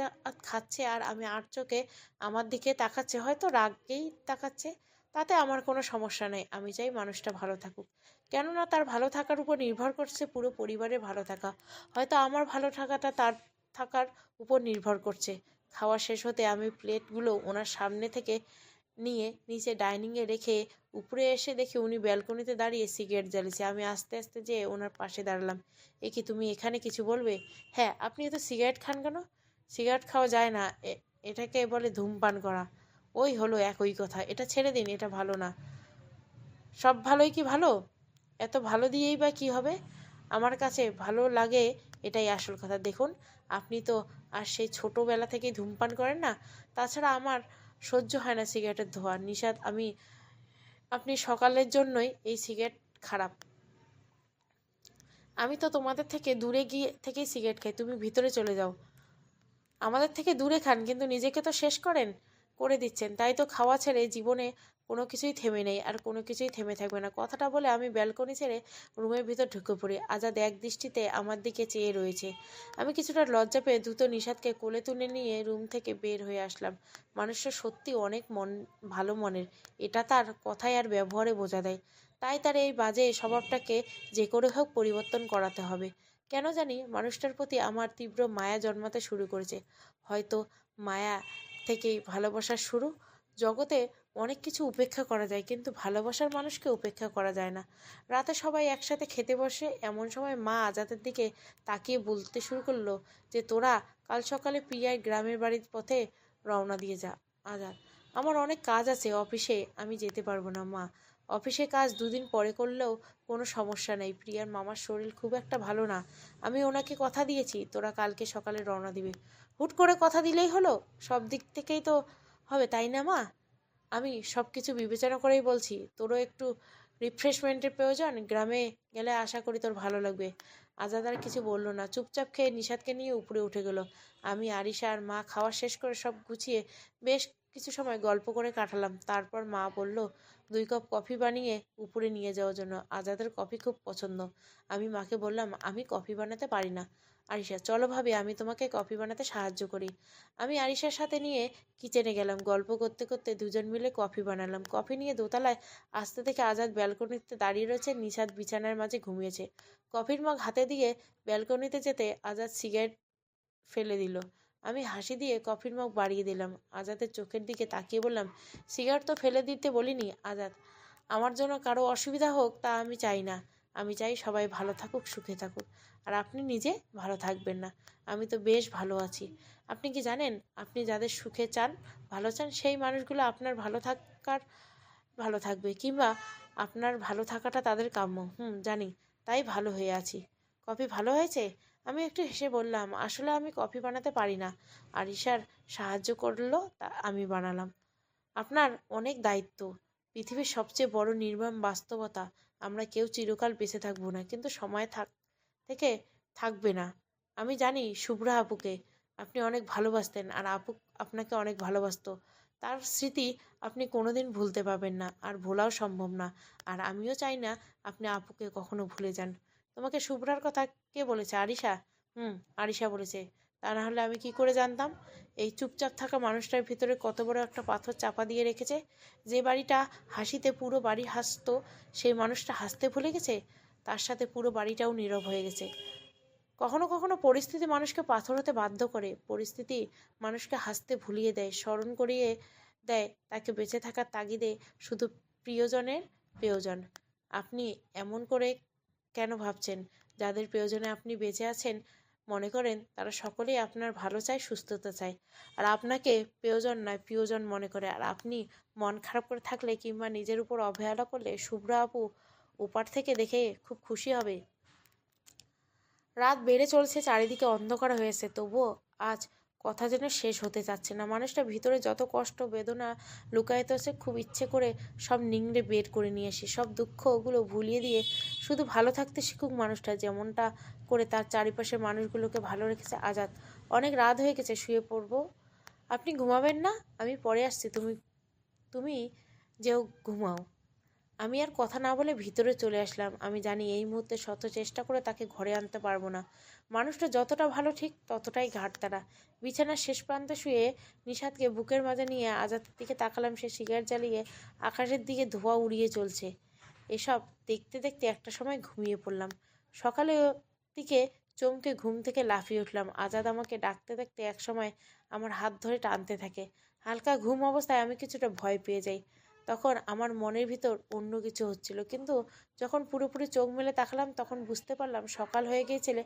খাচ্ছে আর আমি আর চোখে আমার দিকে তাকাচ্ছে, হয়তো রাগেই তাকাচ্ছে, তাতে আমার কোনো সমস্যা নেই। আমি চাই মানুষটা ভালো থাকুক, কেননা তার ভালো থাকার উপর নির্ভর করছে পুরো পরিবারের ভালো থাকা। হয়তো আমার ভালো থাকাটা তার থাকার উপর নির্ভর করছে। খাওয়া শেষ হতে আমি প্লেটগুলো ওনার সামনে থেকে নিয়ে নিচে ডাইনিংয়ে রেখে উপরে এসে দেখি উনি ব্যালকনিতে দাঁড়িয়ে সিগারেট জ্বালিয়েছে। আমি আস্তে আস্তে যেয়ে ওনার পাশে দাঁড়ালাম। এ কি, তুমি এখানে কিছু বলবে? হ্যাঁ, আপনি এত সিগারেট খান কেন? সিগারেট খাওয়া যায় না, এটাকে বলে ধূমপান করা। ওই হলো একই কথা, এটা ছেড়ে দিন, এটা ভালো না। সব ভালোই কি ভালো? এত ভালো দিয়েই বা কি হবে? আমার কাছে ভালো লাগে, এটাই আসল কথা। দেখুন, আপনি তো আর সেই ছোটোবেলা থেকেই ধূমপান করেন না। তাছাড়া আমার সহ্য হয় না সিগারেটের ধোঁয়া। নিষাদ, আপনি সকালের জন্যই এই সিগারেট খারাপ। আমি তো তোমাদের থেকে দূরে গিয়ে থেকেই সিগারেট খাই। তুমি ভিতরে চলে যাও। আমাদের থেকে দূরে খান, কিন্তু নিজেকে তো শেষ করে দিচ্ছেন। তাই তো খাওয়া ছেড়ে জীবনে কোনো কিছুই থেমে নেই, আর কোনো কিছুই থেমে থাকবে না। কথাটা বলে আমি ব্যালকনি ছেড়ে রুমের ভিতর ঢুকে পড়ি। আজাদ এক দৃষ্টিতে আমার দিকে চেয়ে রয়েছে। আমি কিছুটা লজ্জা পেয়ে দ্রুত নিষাদকে কোলে তুলে নিয়ে রুম থেকে বের হয়ে আসলাম। মানুষটা সত্যি অনেক ভালো মনের, এটা তার কথায় আর ব্যবহারে বোঝা দেয়। তাই তার এই বাজে স্বভাবটাকে যে করে হোক পরিবর্তন করাতে হবে। কেন জানি মানুষটার প্রতি আমার তীব্র মায়া জন্মাতে শুরু করেছে। হয়তো মায়া থেকেই ভালোবাসার শুরু। জগতে অনেক কিছু উপেক্ষা করা যায়, কিন্তু ভালোবাসার মানুষকে উপেক্ষা করা যায় না। রাতে সবাই একসাথে খেতে বসে এমন সময় মা আজাদের দিকে তাকিয়ে বলতে শুরু করলো যে, তোরা কাল সকালে প্রিয়ার গ্রামের বাড়ির পথে রওনা দিয়ে যা। আজাদ, আমার অনেক কাজ আছে অফিসে, আমি যেতে পারবো না মা। অফিসে কাজ দুদিন পরে করলেও কোনো সমস্যা নেই। প্রিয়ার মামার শরীর খুব একটা ভালো না। আমি ওনাকে কথা দিয়েছি তোরা কালকে সকালে রওনা দিবি। হুট করে কথা দিলেই হলো? সব দিক থেকেই তো হবে, তাই না মা? আমি সব কিছু বিবেচনা করেই বলছি। তোরও একটু রিফ্রেশমেন্টের প্রয়োজন। গ্রামে গেলে আশা করি তোর ভালো লাগবে। আজাদ আর কিছু বলল না, চুপচাপ খেয়ে নিষাদকে নিয়ে উপরে উঠে গেল। আমি, আরিশা আর মা খাওয়া শেষ করে সব গুছিয়ে বেশ কিছু সময় গল্প করে কাটালাম। তারপর মা বলল 2 কাপ কফি বানিয়ে উপরে নিয়ে যাওয়ার জন্য। আজাদের কফি খুব পছন্দ। আমি মাকে বললাম, আমি কফি বানাতে পারি না। আরিশা, চলো ভাবি, আমি তোমাকে কফি বানাতে সাহায্য করি। আমি আরিশার সাথে নিয়ে কিচেনে গেলাম। গল্প করতে করতে দুজন মিলে কফি বানালাম। কফি নিয়ে দোতলায় আসতে থেকে আজাদ ব্যালকনিতে দাঁড়িয়ে রয়েছে, নিষাদ বিছানার মাঝে ঘুমিয়েছে। কফির মগ হাতে দিয়ে ব্যালকনিতে যেতে আজাদ সিগারেট ফেলে দিল। আমি হাসি দিয়ে কফির মগ বাড়িয়ে দিলাম। আজাদের চোখের দিকে তাকিয়ে বললাম, সিগারেট তো ফেলে দিতে বলিনি আজাদ। আমার জন্য কারো অসুবিধা হোক তা আমি চাই না। আমি চাই সবাই ভালো থাকুক, সুখে থাকুক। আর আপনি নিজে ভালো থাকবেন না? আমি তো বেশ ভালো আছি। আপনি কি জানেন, আপনি যাদের সুখে চান, ভালো চান, সেই মানুষগুলো আপনার ভালো থাকবে, কিংবা আপনার ভালো থাকাটা তাদের কাম্য। জানি, তাই ভালো হয়ে আছি। কফি ভালো হয়েছে? আমি একটু হেসে বললাম, আসলে আমি কফি বানাতে পারি না। আরিশার সাহায্য করলো, তা আমি বানালাম। আপনার অনেক দায়িত্ব। পৃথিবীর সবচেয়ে বড় নির্মম বাস্তবতা, আমরা কেউ চিরকাল বেঁচে থাকবো না, কিন্তু সময় থেকে থাকবে না। আমি জানি শুভ্রা আপুকে আপনি অনেক ভালোবাসতেন, আর আপু আপনাকে অনেক ভালোবাসতো। তার স্মৃতি আপনি কোনোদিন ভুলতে পারবেন না, আর ভোলাও সম্ভব না। আর আমিও চাই না আপনি আপুকে কখনো ভুলে যান। তোমাকে শুভ্রার কথা কে বলেছে? আরিশা? আরিশা বলেছে। তা না হলে আমি কি করে জানতাম? এই চুপচাপ থাকা মানুষটার ভিতরে কত বড় একটা পাথর চাপা দিয়ে রেখেছে। যে বাড়িটা হাসিতে পুরো বাড়ি হাসতো, সেই মানুষটা হাসতে ভুলে গেছে। তার সাথে পুরো বাড়িটাও নীরব হয়ে গেছে। কখনো কখনো পরিস্থিতি মানুষকে পাথর হতে বাধ্য করে। পরিস্থিতি মানুষকে হাসতে ভুলিয়ে দেয়, স্মরণ করিয়ে দেয় তাকে বেঁচে থাকার তাগিদে শুধু প্রিয়জনের প্রয়োজন। আপনি এমন করে কেন ভাবছেন? যাদের প্রয়োজনে আপনি বেঁচে আছেন, মনে করেন তারা সকলেই আপনার ভালো চায়, সুস্থতা চায়। আর আপনাকে প্রয়োজন নয়, প্রিয়জন মনে করে। আর আপনি মন খারাপ করে থাকলে কিংবা নিজের উপর অবহেলা করলে শুভ্রা আপু ওপার থেকে দেখে খুব খুশি হবে। রাত বেড়ে চলছে, চারিদিকে অন্ধকার হয়েছে, তবুও আজ কথা যেন শেষ হতে চাচ্ছে না। মানুষটা ভিতরে যত কষ্ট বেদনা লুকায়িত আছে, খুব ইচ্ছে করে সব নিংড়ে বের করে নিয়ে আসি। সব দুঃখ ওগুলো ভুলিয়ে দিয়ে শুধু ভালো থাকতে শিখুক মানুষটা, যেমনটা করে তার চারিপাশের মানুষগুলোকে ভালো রেখেছে আজাদ। অনেক রাত হয়ে গেছে, শুয়ে পড়বো। আপনি ঘুমাবেন না? আমি পরে আসছি, তুমি তুমি যেও, ঘুমাও। আমি আর কথা না বলে ভিতরে চলে আসলাম। আমি জানি এই মুহূর্তে শত চেষ্টা করে তাকে ঘরে আনতে পারবো না। মানুষটা যতটা ভালো ঠিক ততটাই ঘাটতারা। বিছানার শেষ প্রান্তে শুয়ে নিষাদকে বুকের মাঝে নিয়ে আজাদের দিকে তাকালাম। সে সিগারেট জ্বালিয়ে আকাশের দিকে ধোঁয়া উড়িয়ে চলছে। এসব দেখতে দেখতে একটা সময় ঘুমিয়ে পড়লাম। সকালে দিকে চমকে ঘুম থেকে লাফিয়ে উঠলাম। আজাদ আমাকে ডাকতে ডাকতে একসময় আমার হাত ধরে টানতে থাকে। হালকা ঘুম অবস্থায় আমি কিছুটা ভয় পেয়ে যাই। তখন আমার মনের ভিতর অন্য কিছু হচ্ছিল, কিন্তু যখন পুরোপুরি চোখ মেলে তাকালাম তখন বুঝতে পারলাম সকাল হয়ে গিয়েছিল।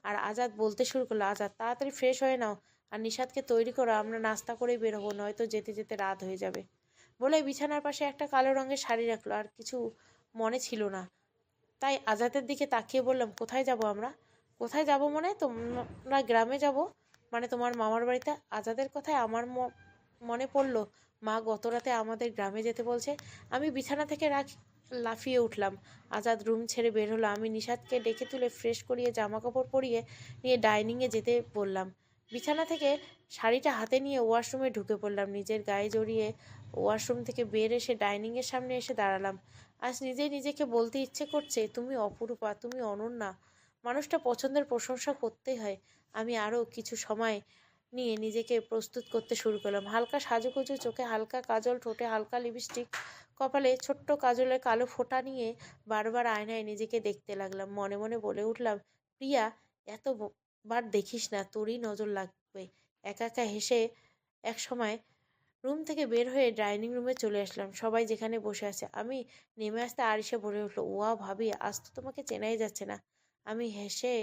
আর আজাদ বলতে শুরু করলো, আজাদ তাড়াতাড়ি ফ্রেশ হয়ে নাও, আর নিশাদকে তৈরি করো, আমরা নাস্তা করেই বেরোবো, নয়তো যেতে যেতে রাত হয়ে যাবে। বলে বিছানার পাশে একটা কালো রঙের শাড়ি রাখলো। আর কিছু মনে ছিল না, তাই আজাদের দিকে তাকিয়ে বললাম, কোথায় যাব আমরা? কোথায় যাব মানে? তোমরা গ্রামে যাব? মানে তোমার মামার বাড়িতে? আজাদের কথায় আমার মনে পড়লো মা গত রাতে আমাদের গ্রামে যেতে বলছে। আমি বিছানা থেকে লাফিয়ে উঠলাম। আজাদ রুম ছেড়ে বের হলো। আমি নিশাদকে ডেকে তুলে ফ্রেশ করিয়ে জামা কাপড় পরিয়ে নিয়ে ডাইনিংয়ে যেতে বললাম। বিছানা থেকে শাড়িটা হাতে নিয়ে ওয়াশরুমে ঢুকে পড়লাম। নিজের গায়ে জড়িয়ে ওয়াশরুম থেকে বের এসে ডাইনিংয়ের সামনে এসে দাঁড়ালাম। আজ নিজেই নিজেকে বলতে ইচ্ছে করছে, তুমি অপরূপা, তুমি অনন্যা। মানুষটা পছন্দের প্রশংসা করতেই হয়। আমি আরও কিছু সময় নিয়ে নিজেকে প্রস্তুত করতে শুরু করলাম। হালকা সাজুগুজু, চোখে হালকা কাজল, ঠোঁটে হালকা লিপস্টিক, কপালে ছোট্ট কাজলের কালো ফোঁটা নিয়ে বারবার আয়নায় নিজেকে দেখতে লাগলাম। মনে মনে বলে উঠলাম, প্রিয়া, বার দেখিস না, তোরই নজর লাগবে। একা একা হেসে এক সময় রুম থেকে বের হয়ে ডাইনিং রুমে চলে আসলাম। সবাই যেখানে বসে আছে আমি নেমে আসতে আরিশা বলে উঠলো, ওয়া ভাবি, আজ তো তোমাকে চেনাই যাচ্ছে না। আমি হেসে,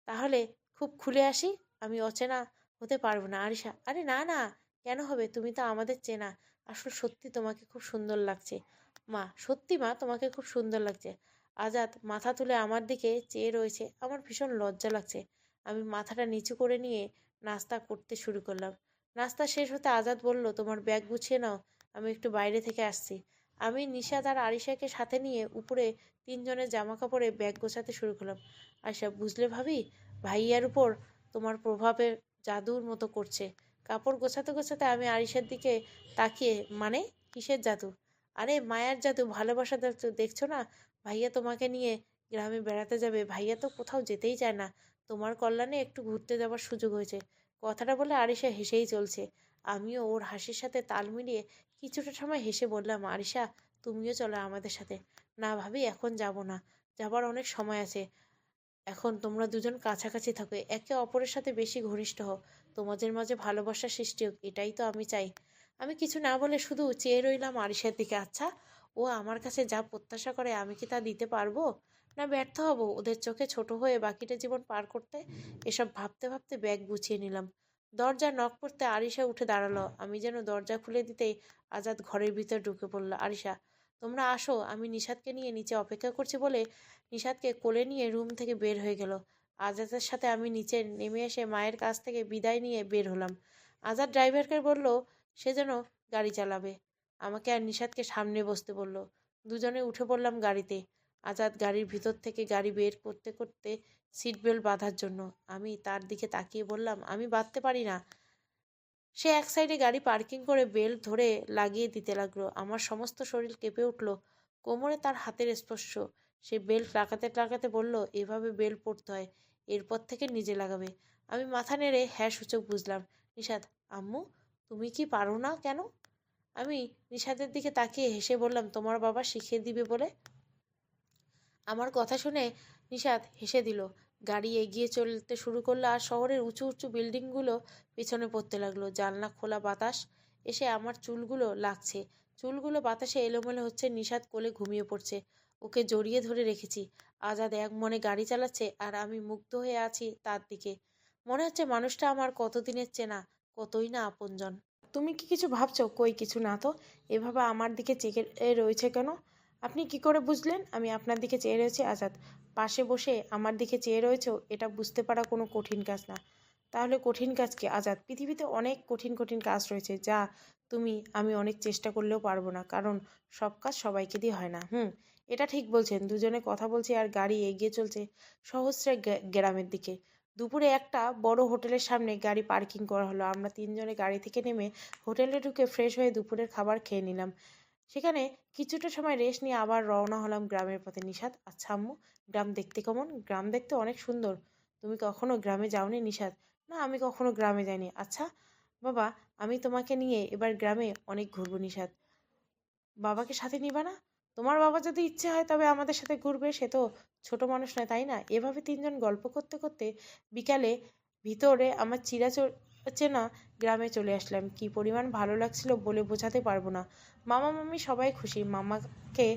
তাহলে খুব খুলে আসি, আমি অচেনা হতে পারবো না। আরিশা, আরে না না, কেন হবে, তুমি তো আমাদের চেনা। আসলে সত্যি তোমাকে খুব সুন্দর লাগছে মা, সত্যি মা, তোমাকে খুব সুন্দর লাগছে। আজাদ মাথা তুলে আমার দিকে চেয়ে রয়েছে। আমার ভীষণ লজ্জা লাগছে। আমি মাথাটা নিচু করে নিয়ে নাস্তা করতে শুরু করলাম। নাস্তা শেষ হতে আজাদ বলল, তোমার ব্যাগ গুছিয়ে নাও, আমি একটু বাইরে থেকে আসছি। আমি নিশাদ আর আরিশাকে সাথে নিয়ে উপরে তিনজনের জামা কাপড়ে ব্যাগ গোছাতে শুরু করলাম। আরিশা, বুঝলে ভাবি, ভাইয়ার উপর তোমার প্রভাবের জাদুর মতো করছে। কাপড় গোছাতে গোছাতে আমি আরিশার দিকে তাকিয়ে, মানে কিসের জাদু? আরে মায়ার জাদু, ভালোবাসা জাদু, দেখছো না? ভাইয়া তোমাকে নিয়ে গ্রামে বেড়াতে যাবে। ভাইয়া তো কোথাও যেতেই চায় না, তোমার কল্যাণে একটু ঘুরতে যাওয়ার সুযোগ হয়েছে। কথাটা বলে আরিশা হেসেই চলছে। আমিও ওর হাসির সাথে তাল মিলিয়ে কিছুটা সময় হেসে বললাম, আরিশা, তুমিও চলো আমাদের সাথে। না ভাবি, এখন যাব না, যাবার অনেক সময় আছে। এখন তোমরা দুজন কাছাকাছি থাকো, একে অপরের সাথে বেশি ঘনিষ্ঠ হও, তোমাদের মাঝে ভালোবাসার সৃষ্টি হোক, এটাই তো আমি চাই। আমি কিছু না বলে শুধু চেয়ে রইলাম আরিশার দিকে। আচ্ছা, ও আমার কাছে যা প্রত্যাশা করে আমি কি তা দিতে পারবো, না ব্যর্থ হব ওদের চোখে ছোট হয়ে বাকিটা জীবন পার করতে? এসব ভাবতে ভাবতে ব্যাগ গুছিয়ে নিলাম। দরজা নক করতে আরিশা উঠে দাঁড়ালো। আমি যেন দরজা খুলে দিতেই আজাদ ঘরের ভিতর ঢুকে পড়ল। আরিশা, তোমরা আসো, আমি নিশাদকে নিয়ে নিচে অপেক্ষা করছি বলে নিশাদকে কোলে নিয়ে রুম থেকে বের হয়ে গেল। আজাদের সাথে আমি নিচে নেমে এসে মায়ের কাছ থেকে বিদায় নিয়ে বের হলাম। আজাদ ড্রাইভারকে বলল সে যেন গাড়ি চালাবে। আমাকে আর নিশাদকে সামনে বসতে বলল। দুজনে উঠে পড়লাম গাড়িতে। আজাদ গাড়ির ভিতর থেকে গাড়ি বের করতে করতে সিট বেল্ট বাঁধার জন্য। আমি তার দিকে তাকিয়ে বললাম, আমি বাঁধতে পারি না। সে এক সাইডে গাড়ি পার্কিং করে বেল্ট ধরে লাগিয়ে দিতে লাগলো। আমার সমস্ত শরীর কেঁপে উঠল। কোমরে তার হাতের স্পর্শ। সে বেল্ট লাগাতে লাগাতে বলল, এভাবে বেল্ট পরতে হয়, এরপর থেকে নিজে লাগাবে। আমি মাথা নেড়ে হ্যাঁ সূচক বুঝলাম। নিশাদ, আম্মু, তুমি কি পারো না কেন? আমি নিশাদের দিকে তাকিয়ে হেসে বললাম, তোমার বাবা শিখিয়ে দিবে বলে। আমার কথা শুনে নিশাদ হেসে দিল। গাড়ি এগিয়ে চলতে শুরু করলো আর শহরের উঁচু উঁচু বিল্ডিংগুলো পেছনে পড়তে লাগলো। জানলা খোলা বাতাস এসে আমার চুলগুলো লাগছে। চুলগুলো বাতাসে এলোমেলো হচ্ছে। নিশাদ কোলে ঘুমিয়ে পড়ছে। ওকে জড়িয়ে ধরে রেখেছি। আজাদ এক মনে গাড়ি চালাচ্ছে আর আমি মুগ্ধ হয়ে আছি তার দিকে। মনে হচ্ছে মানুষটা আমার কতদিনের চেনা, কতই না আপনজন। তুমি কি কিছু ভাবছো? কই কিছু না তো। এভাবে আমার দিকে চেয়ে রয়েছে কেন? আপনি কি করে বুঝলেন আমি আপনার দিকে চেয়ে রয়েছি? আজাদ, পাশে বসে আমার দিকে চেয়ে রয়েছো, এটা বুঝতে পারা কোনো কঠিন কাজ না। তাহলে কঠিন কাজ কি? আজাদ, পৃথিবীতে অনেক কঠিন কঠিন কাজ রয়েছে যা আমি অনেক চেষ্টা করলেও পারবো না, কারণ সব কাজ সবাইকে দিয়ে হয় না। এটা ঠিক বলছেন। দুজনে কথা বলছে আর গাড়ি এগিয়ে চলছে সহস্রে গ্রামের দিকে। দুপুরে একটা বড় হোটেলের সামনে গাড়ি পার্কিং করা হলো। আমরা তিনজনে গাড়ি থেকে নেমে হোটেলে ঢুকে ফ্রেশ হয়ে দুপুরের খাবার খেয়ে নিলাম। সেখানে কিছুটা সময় রেস্ট নিয়ে আবার রওনা হলাম গ্রামের পথে। নিশাদ, আচ্ছা আম্মু, গ্রাম দেখতে কেমন? গ্রাম দেখতে অনেক সুন্দর। তুমি কখনো গ্রামে যাওনি? নিশাদ, না, আমি কখনো গ্রামে যাইনি। আচ্ছা বাবা, আমি তোমাকে নিয়ে এবার গ্রামে অনেক ঘুরবো। নিশাদ, বাবাকে সাথে নিবা না? তোমার বাবা যদি ইচ্ছে হয় তবে আমাদের সাথে ঘুরবে, সে তো ছোট মানুষ নয়, তাই না? এভাবে তিনজন গল্প করতে করতে বিকালে ভিতরে আমার চেনা গ্রামে চলে আসলাম। কি পরিমাণ ভালো লাগছিল বলে বোঝাতে পারবো না। মামা মামি সবাই খুশি। মামাকে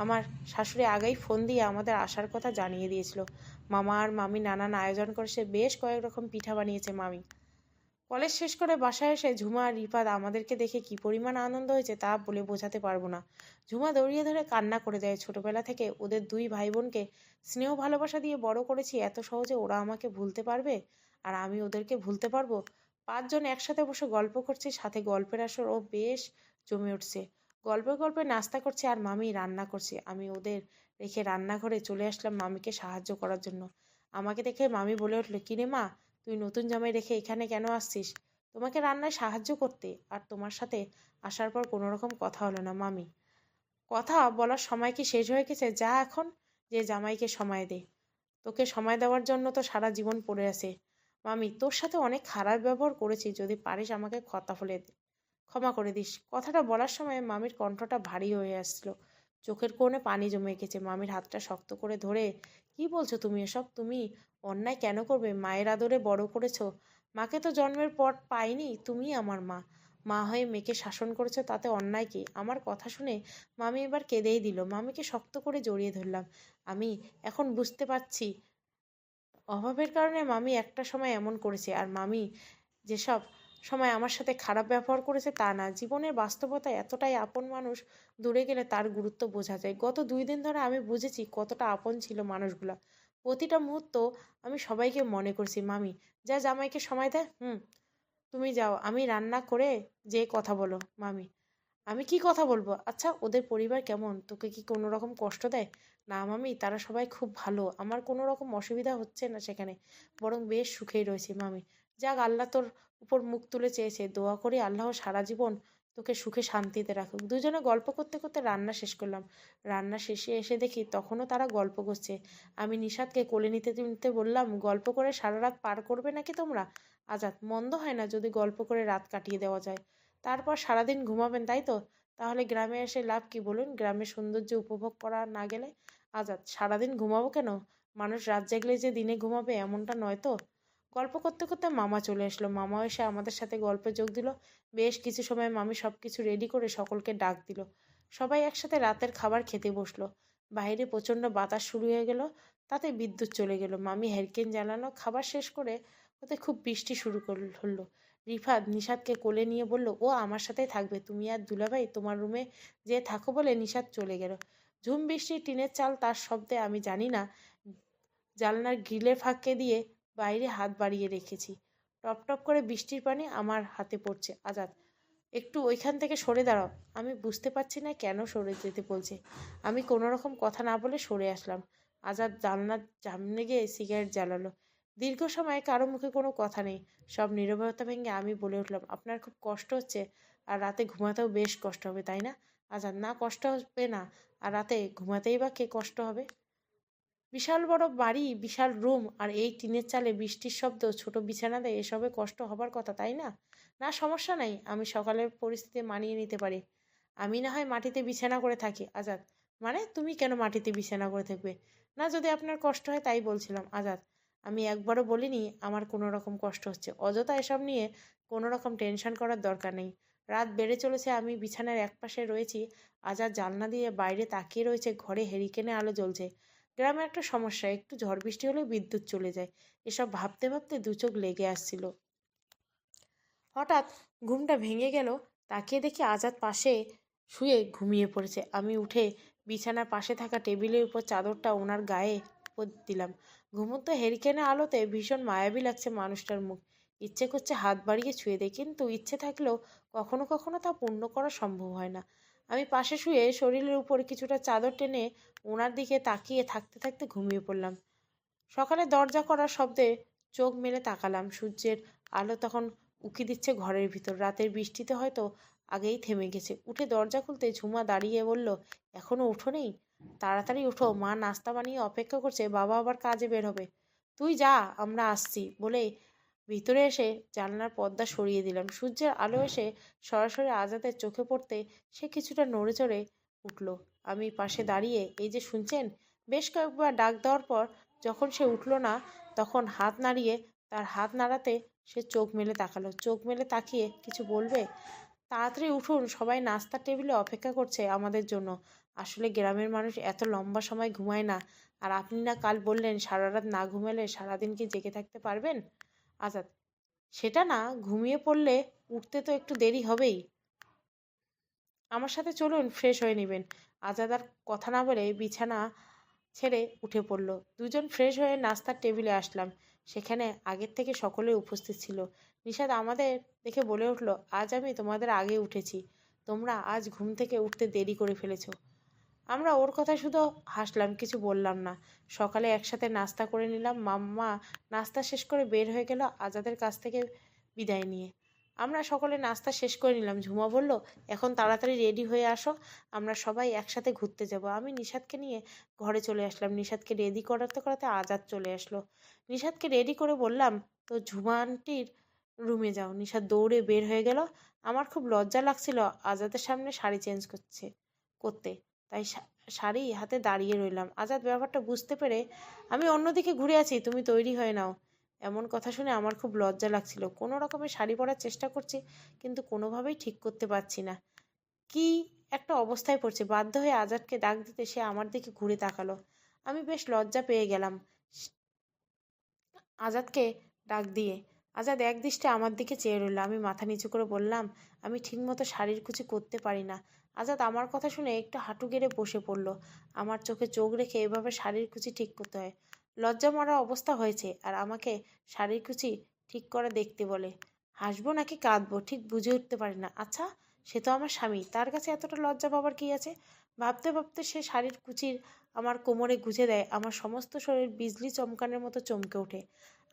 আমার শাশুড়ি আগেই ফোন দিয়ে আমাদের আসার কথা জানিয়ে দিয়েছিল। মামা আর মামি নানান আয়োজন করেছে, বেশ কয়েক রকম পিঠা বানিয়েছে মামি। কলেজ শেষ করে বাসায় এসে ঝুমা আর রিফাত আমাদেরকে দেখে কি পরিমাণ আনন্দ হয়েছে তা বলে বোঝাতে পারবো না। ঝুমা দৌড়িয়ে ধরে কান্না করে দেয়। ছোটবেলা থেকে ওদের দুই ভাই বোনকে স্নেহ ভালোবাসা দিয়ে বড় করেছি, এত সহজে ওরা আমাকে ভুলতে পারবে আর আমি ওদেরকে ভুলতে পারবো? পাঁচজন একসাথে বসে গল্প করছি, সাথে গল্পের আসর ও বেশ জমে উঠছে। গল্পে গল্পে নাস্তা করছে আর মামি রান্না করছে। আমি ওদের রেখে রান্নাঘরে চলে আসলাম মামিকে সাহায্য করার জন্য। আমাকে দেখে মামি বলে উঠলো, কিরে মা, তুই নতুন জামাই রেখে এখানে কেন আসছিস? তোমাকে রান্নায় সাহায্য করতে। আর তোমার সাথে আসার পর কোনো রকম কথা হলো না মামি। কথা বলার সময় কি শেষ হয়ে গেছে? যা এখন, যে জামাইকে সময় দে। তোকে সময় দেওয়ার জন্য তো সারা জীবন পড়ে আছে। মামি, তোর সাথে অনেক খারাপ ব্যবহার করেছি, যদি পারিস আমাকে ক্ষমা করে দিস। কথাটা বলার সময় মামির কণ্ঠটা ভারী হয়ে আসছিল। চোখের কোণে পানি জমে গেছে। মামির হাতটা শক্ত করে ধরে, কি বলছো তুমি এসব? তুমি অন্যায় কেন করবে? মায়ের আদরে বড় করেছো। মাকে তো জন্মের পর পাইনি, তুমি আমার মা। মা হয়ে মেয়েকে শাসন করেছো, তাতে অন্যায় কি? আমার কথা শুনে মামি এবার কেঁদেই দিল। মামিকে শক্ত করে জড়িয়ে ধরলাম। আমি এখন বুঝতে পারছি অভাবের কারণে মামি একটা সময় এমন করেছে, আর মামি যেসব সময় আমার সাথে খারাপ ব্যবহার করেছে তা না। জীবনের বাস্তবতায় এতটাই আপন মানুষ দূরে গেলে তার গুরুত্ব বোঝা যায়। গত 2 দিন ধরে আমি বুঝেছি কতটা আপন ছিল মানুষগুলা। প্রতিটা মুহূর্ত আমি সবাইকে মনে করছি। মামি, যা জামাইকে সময় দেয়। তুমি যাও, আমি রান্না করে যে কথা বলো। মামি, আমি কি কথা বলবো? আচ্ছা, ওদের পরিবার কেমন? তোকে কি কোনো রকম কষ্ট দেয়? না মামি, তারা সবাই খুব ভালো। আমার কোনো রকম অসুবিধা হচ্ছে না সেখানে, বরং বেশ সুখেই রয়েছে। মামি, যাক, আল্লাহ তোর উপর মুখ তুলে চেয়েছে। দোয়া করি আল্লাহ সারা জীবন তোকে সুখে শান্তিতে রাখুক। দুজনে গল্প করতে করতে রান্না শেষ করলাম। রান্না শেষে এসে দেখি তখনও তারা গল্প করছে। আমি নিশাদকে কোলে নিতে নিতে বললাম, গল্প করে সারা রাত পার করবে নাকি তোমরা? আজাদ, মন্দ হয় না যদি গল্প করে রাত কাটিয়ে দেওয়া যায়। তারপর সারাদিন ঘুমাবেন, তাই তো? তাহলে গ্রামে এসে লাভ কি বলুন? গ্রামের সৌন্দর্য উপভোগ করা না গেলে? আজাদ, সারাদিন ঘুমাবো কেন? মানুষ রাত জাগলে যে দিনে ঘুমাবে এমনটা নয় তো। গল্প করতে করতে মামা চলে আসলো। মামাও এসে আমাদের সাথে গল্পে যোগ দিল। বেশ কিছু সময় মামি সবকিছু রেডি করে সকলকে ডাক দিল। সবাই একসাথে রাতের খাবার খেতে বসলো। বাইরে প্রচণ্ড বাতাস শুরু হয়ে গেল, তাতে বিদ্যুৎ চলে গেল। মামি হ্যারিকেন জ্বালানো। খাবার শেষ করে ওতে খুব বৃষ্টি শুরু হলো। রিফাত নিশাদকে কোলে নিয়ে বলল, ও আমার সাথেই থাকবে। তুমি আর দুলাভাই তোমার রুমে যে থাকো বলে নিশাদ চলে গেল। ঝুম বৃষ্টির টিনের চাল তার শব্দে আমি জানি না জানলার গ্রিলের ফাঁকে দিয়ে বাইরে হাত বাড়িয়ে রেখেছি। টপ টপ করে বৃষ্টির পানি আমার হাতে পড়ছে। আজাদ, একটু ওইখান থেকে সরে দাঁড়াও। আমি বুঝতে পারছি না কেন সরে যেতে বলছে। আমি কোনো রকম কথা না বলে সরে আসলাম। আজাদ জানলার সামনে গিয়ে সিগারেট জ্বালালো। দীর্ঘ সময় কারো মুখে কোনো কথা নেই। সব নীরবতা ভেঙে আমি বলে উঠলাম, আপনার খুব কষ্ট হচ্ছে, আর রাতে ঘুমাতেও বেশ কষ্ট হবে, তাই না? আজাদ, না, কষ্ট হবে না। আর রাতে ঘুমাতেই বা কে কষ্ট হবে? বিশাল বড় বাড়ি, বিশাল রুম, আর এই টিনের চালে বৃষ্টির শব্দ, ছোট বিছানাতে, এসবে কষ্ট হবার কথা, তাই না? না, সমস্যা নাই, আমি সকালের পরিস্থিতি মানিয়ে নিতে পারি। আমি না হয় মাটিতে বিছানা করে থাকি। আজাদ, মানে তুমি কেন মাটিতে বিছানা করে থাকবে? না, যদি আপনার কষ্ট হয় তাই বলছিলাম। আজাদ, আমি একবারও বলিনি আমার কোনো রকম কষ্ট হচ্ছে। অযথা এসব নিয়ে কোনো রকম টেনশন করার দরকার নেই। রাত বেড়ে চলেছে। আমি বিছানার একপাশে রয়েছি। আজাদ জানলা দিয়ে বাইরে তাকিয়ে রয়েছে। ঘরে হেরিকেনে আলো জ্বলছে। গ্রামে একটা সমস্যা, একটু ঝড় বৃষ্টি হলে বিদ্যুৎ চলে যায়। এসব ভাবতে ভাবতে দু চোখ লেগে আসছিল। হঠাৎ ঘুমটা ভেঙে গেল। তাকিয়ে দেখি আজাদ পাশে শুয়ে ঘুমিয়ে পড়েছে। আমি উঠে বিছানার পাশে থাকা টেবিলের উপর চাদরটা ওনার গায়ে উপর দিলাম। ঘুমন্ত হেরিকেনের আলোতে ভীষণ মায়াবী লাগছে মানুষটার মুখ। ইচ্ছে করছে হাত বাড়িয়ে ছুঁয়ে দেয়, কিন্তু ইচ্ছে থাকলেও কখনো কখনো তা পূর্ণ করা সম্ভব হয় না। আমি পাশে শুয়ে শরীরের উপর কিছুটা চাদর টেনে ওনার দিকে তাকিয়ে থাকতে থাকতে ঘুমিয়ে পড়লাম। সকালে দরজা করার শব্দে চোখ মেলে তাকালাম। সূর্যের আলো তখন উকি দিচ্ছে ঘরের ভিতর। রাতের বৃষ্টিতে হয়তো আগেই থেমে গেছে। উঠে দরজা খুলতে ঝুমা দাঁড়িয়ে বলল, এখনো উঠো নেই? তাড়াতাড়ি উঠো, মা নাস্তা বানিয়ে অপেক্ষা করছে, বাবা আবার কাজে বের হবে। তুই যা, আমরা আসছি বলে ভিতরে এসে জানলার পর্দা সরিয়ে দিলাম। সূর্যের আলো এসে সরাসরি আজাদের চোখে পড়তে সে কিছুটা নড়ে চড়ে উঠল। আমি পাশে দাঁড়িয়ে এই যে শুনছেন। বেশ কয়েকবার ডাক দেওয়ার পর যখন সে উঠল না, তখন হাত নাড়িয়ে তার হাত নাড়াতে সে চোখ মেলে তাকালো। চোখ মেলে তাকিয়ে কিছু বলবে? তাড়াতাড়ি উঠুন, সবাই নাস্তার টেবিলে অপেক্ষা করছে আমাদের জন্য। আসলে গ্রামের মানুষ এত লম্বা সময় ঘুমায় না। আর আপনি না কাল বললেন সারা রাত না ঘুমালে সারাদিন কি জেগে থাকতে পারবেন? আজাদ: সেটা না, ঘুমিয়ে পড়লে উঠতে তো একটু দেরি হবেই। আমার সাথে চলুন, ফ্রেশ হয়ে নেবেন। আজাদ আর কথা না বলে বিছানা ছেড়ে উঠে পড়ল। দুজন ফ্রেশ হয়ে নাস্তার টেবিলে আসলাম। সেখানে আগের থেকে সকলে উপস্থিত ছিল। নিশাদ আমাদের দেখে বলে উঠল, আজ আমি তোমাদের আগে উঠেছি। তোমরা আজ ঘুম থেকে উঠতে দেরি করে ফেলেছ। আমরা ওর কথায় শুধু হাসলাম, কিছু বললাম না। সকালে একসাথে নাস্তা করে নিলাম। মাম্মা নাস্তা শেষ করে বের হয়ে গেল আজাদের কাছ থেকে বিদায় নিয়ে। আমরা সকলে নাস্তা শেষ করে নিলাম। ঝুমা বলল, এখন তাড়াতাড়ি রেডি হয়ে আসো, আমরা সবাই একসাথে ঘুরতে যাব। আমি নিশাদকে নিয়ে ঘরে চলে আসলাম। নিশাদকে রেডি করাতে করাতে আজাদ চলে আসলো। নিশাদকে রেডি করে বললাম, তো ঝুমা আন্টির রুমে যাও। নিশাদ দৌড়ে বের হয়ে গেল। আমার খুব লজ্জা লাগছিল আজাদের সামনে শাড়ি চেঞ্জ করতে, তাই শাড়ি হাতে দাঁড়িয়ে রইলাম। আজাদ ব্যাপারটা বুঝতে পেরে, আমি অন্যদিকে ঘুরে আছি, তুমি তৈরি হয়ে নাও। এমন কথা শুনে আমার খুব লজ্জা লাগছিল। কোনো রকমে শাড়ি পরার চেষ্টা করছি, কিন্তু কোনোভাবেই ঠিক করতে পারছি না। কি একটা অবস্থায় পড়ছে। বাধ্য হয়ে আজাদকে ডাক দিতে সে আমার দিকে ঘুরে তাকালো। আমি বেশ লজ্জা পেয়ে গেলাম আজাদকে ডাক দিয়ে। আজাদ একদৃষ্টে আমার দিকে চেয়ে রইল। আমি মাথা নিচু করে বললাম, আমি ঠিকমতো শাড়ির কুচি করতে পারি না। আজাদ আমার কথা শুনে একটু হাঁটু গেড়ে বসে পড়ল। আমার চোখে চোখ রেখে এভাবে শাড়ির কুচি ঠিক করতে হয়? লজ্জা মরা অবস্থা হয়েছে, আর আমাকে শাড়ির কুচি ঠিক করে দেখতে বলে। হাসবো নাকি কাঁদবো ঠিক বুঝে উঠতে পারি না। আচ্ছা, সে তো আমার স্বামী, তার কাছে এতটা লজ্জা পাবার কি আছে? ভাবতে ভাবতে সে শাড়ির কুচির আমার কোমরে গুঁজে দেয়। আমার সমস্ত শরীর বিজলি চমকানোর মতো চমকে ওঠে।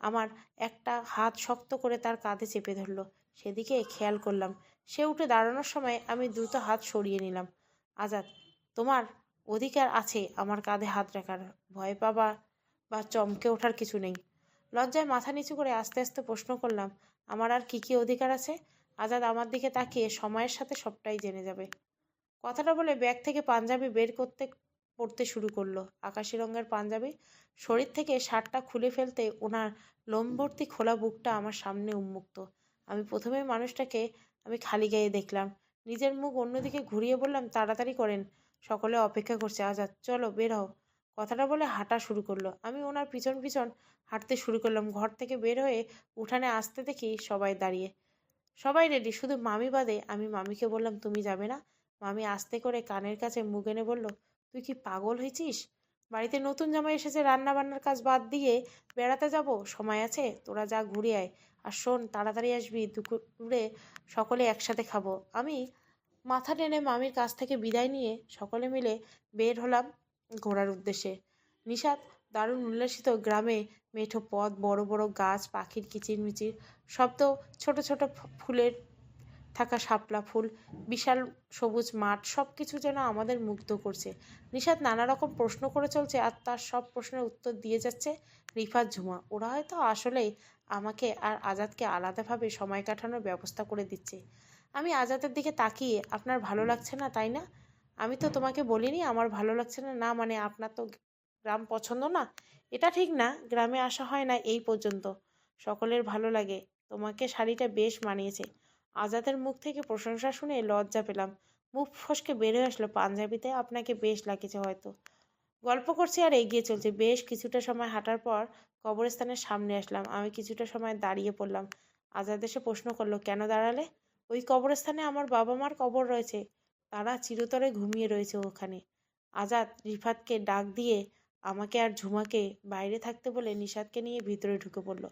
আমার একটা হাত শক্ত করে তার কাঁধে চেপে ধরল। সেদিকে খেয়াল করলাম। সে উঠে দাঁড়ানোর সময় আমি দ্রুত হাত সরিয়ে নিলাম। আজাদ, তোমার অধিকার আছে আমার কাঁধে হাত রাখার। ভয় পাবা বা চমকে ওঠার কিছু নেই। লজ্জায় মাথা নিচু করে আস্তে আস্তে প্রশ্ন করলাম, আমার আর কি কি অধিকার আছে? আজাদ আমার দিকে তাকিয়ে সময়ের সাথে সবটাই জেনে যাবে। কথাটা বলে ব্যাগ থেকে পাঞ্জাবি বের করতে পড়তে শুরু করলো। আকাশি রঙের পাঞ্জাবি। শরীর থেকে শার্টটা খুলে ফেলতে ওনার লোমভর্তি খোলা বুকটা আমার সামনে উন্মুক্ত। আমি প্রথমে মানুষটাকে আমি খালি গায়ে দেখলাম। নিজের মুখ অন্যদিকে ঘুরিয়ে বললাম, তাড়াতাড়ি করেন, সকলে অপেক্ষা করছে। আজাদ, চলো বের হও। কথাটা বলে হাঁটা শুরু করলো। আমি ওনার পিছন পিছন হাঁটতে শুরু করলাম। ঘর থেকে বের হয়ে উঠানে আসতে দেখি সবাই দাঁড়িয়ে। সবাই রেডি, শুধু মামি বাদে। আমি মামিকে বললাম, তুমি যাবে না? মামি আস্তে করে কানের কাছে মুখ এনে বলল, তুই কি পাগল হয়েছিস? বাড়িতে নতুন জামাই এসেছে, রান্না বান্নার কাজ বাদ দিয়ে বেড়াতে যাব? সময় আছে, তোরা যা ঘুরে আয়। আর শোন, তাড়াতাড়ি আসবি, দুপুরে সকলে একসাথে খাবো। আমি মাথা টেনে মামির কাছ থেকে বিদায় নিয়ে সকলে মিলে বের হলাম ঘোরার উদ্দেশ্যে। নিশাত দারুণ উল্লাসিত। গ্রামে মেঠো পথ, বড় বড় গাছ, পাখির কিচিরমিচির শব্দ, ছোট ছোট ফুলের থাকা শাপলা ফুল, বিশাল সবুজ মাঠ, সব কিছু যেন আমাদের মুগ্ধ করছে। নিশাত নানা রকম প্রশ্ন করে চলছে, আর তার সব প্রশ্নের উত্তর দিয়ে যাচ্ছে রিফাত, ঝুমা। ওরা হয়তো আসলেই আমাকে আর আজাদকে আলাদাভাবে সময় কাটানোর ব্যবস্থা করে দিচ্ছে। আমি আজাদের দিকে তাকিয়ে, আপনার ভালো লাগছে না তাই না? আমি তো তোমাকে বলিনি আমার ভালো লাগছে না। না মানে, আপনার তো গ্রাম পছন্দ না? এটা ঠিক না, গ্রামে আসা হয় না এই পর্যন্ত। সকলের ভালো লাগে। তোমাকে শাড়িটা বেশ মানিয়েছে। আজাদের মুখ থেকে প্রশংসা শুনে লজ্জা পেলাম। মুখ ফসকে বেরিয়ে আসলো, পাঞ্জাবিতে আপনাকে বেশ লাগেছে হয়তো। গল্প করছি আর এগিয়ে চলছে। বেশ কিছুটা সময় হাঁটার পর কবরস্থানের সামনে আসলাম। আমি কিছুটা সময় দাঁড়িয়ে পড়লাম। আজাদ এসে প্রশ্ন করলো, কেন দাঁড়ালে? ওই কবরস্থানে আমার বাবা মার কবর রয়েছে, তারা চিরতরে ঘুমিয়ে রয়েছে ওখানে। আজাদ রিফাতকে ডাক দিয়ে আমাকে আর ঝুমাকে বাইরে থাকতে বলে নিশাদকে নিয়ে ভিতরে ঢুকে পড়ল।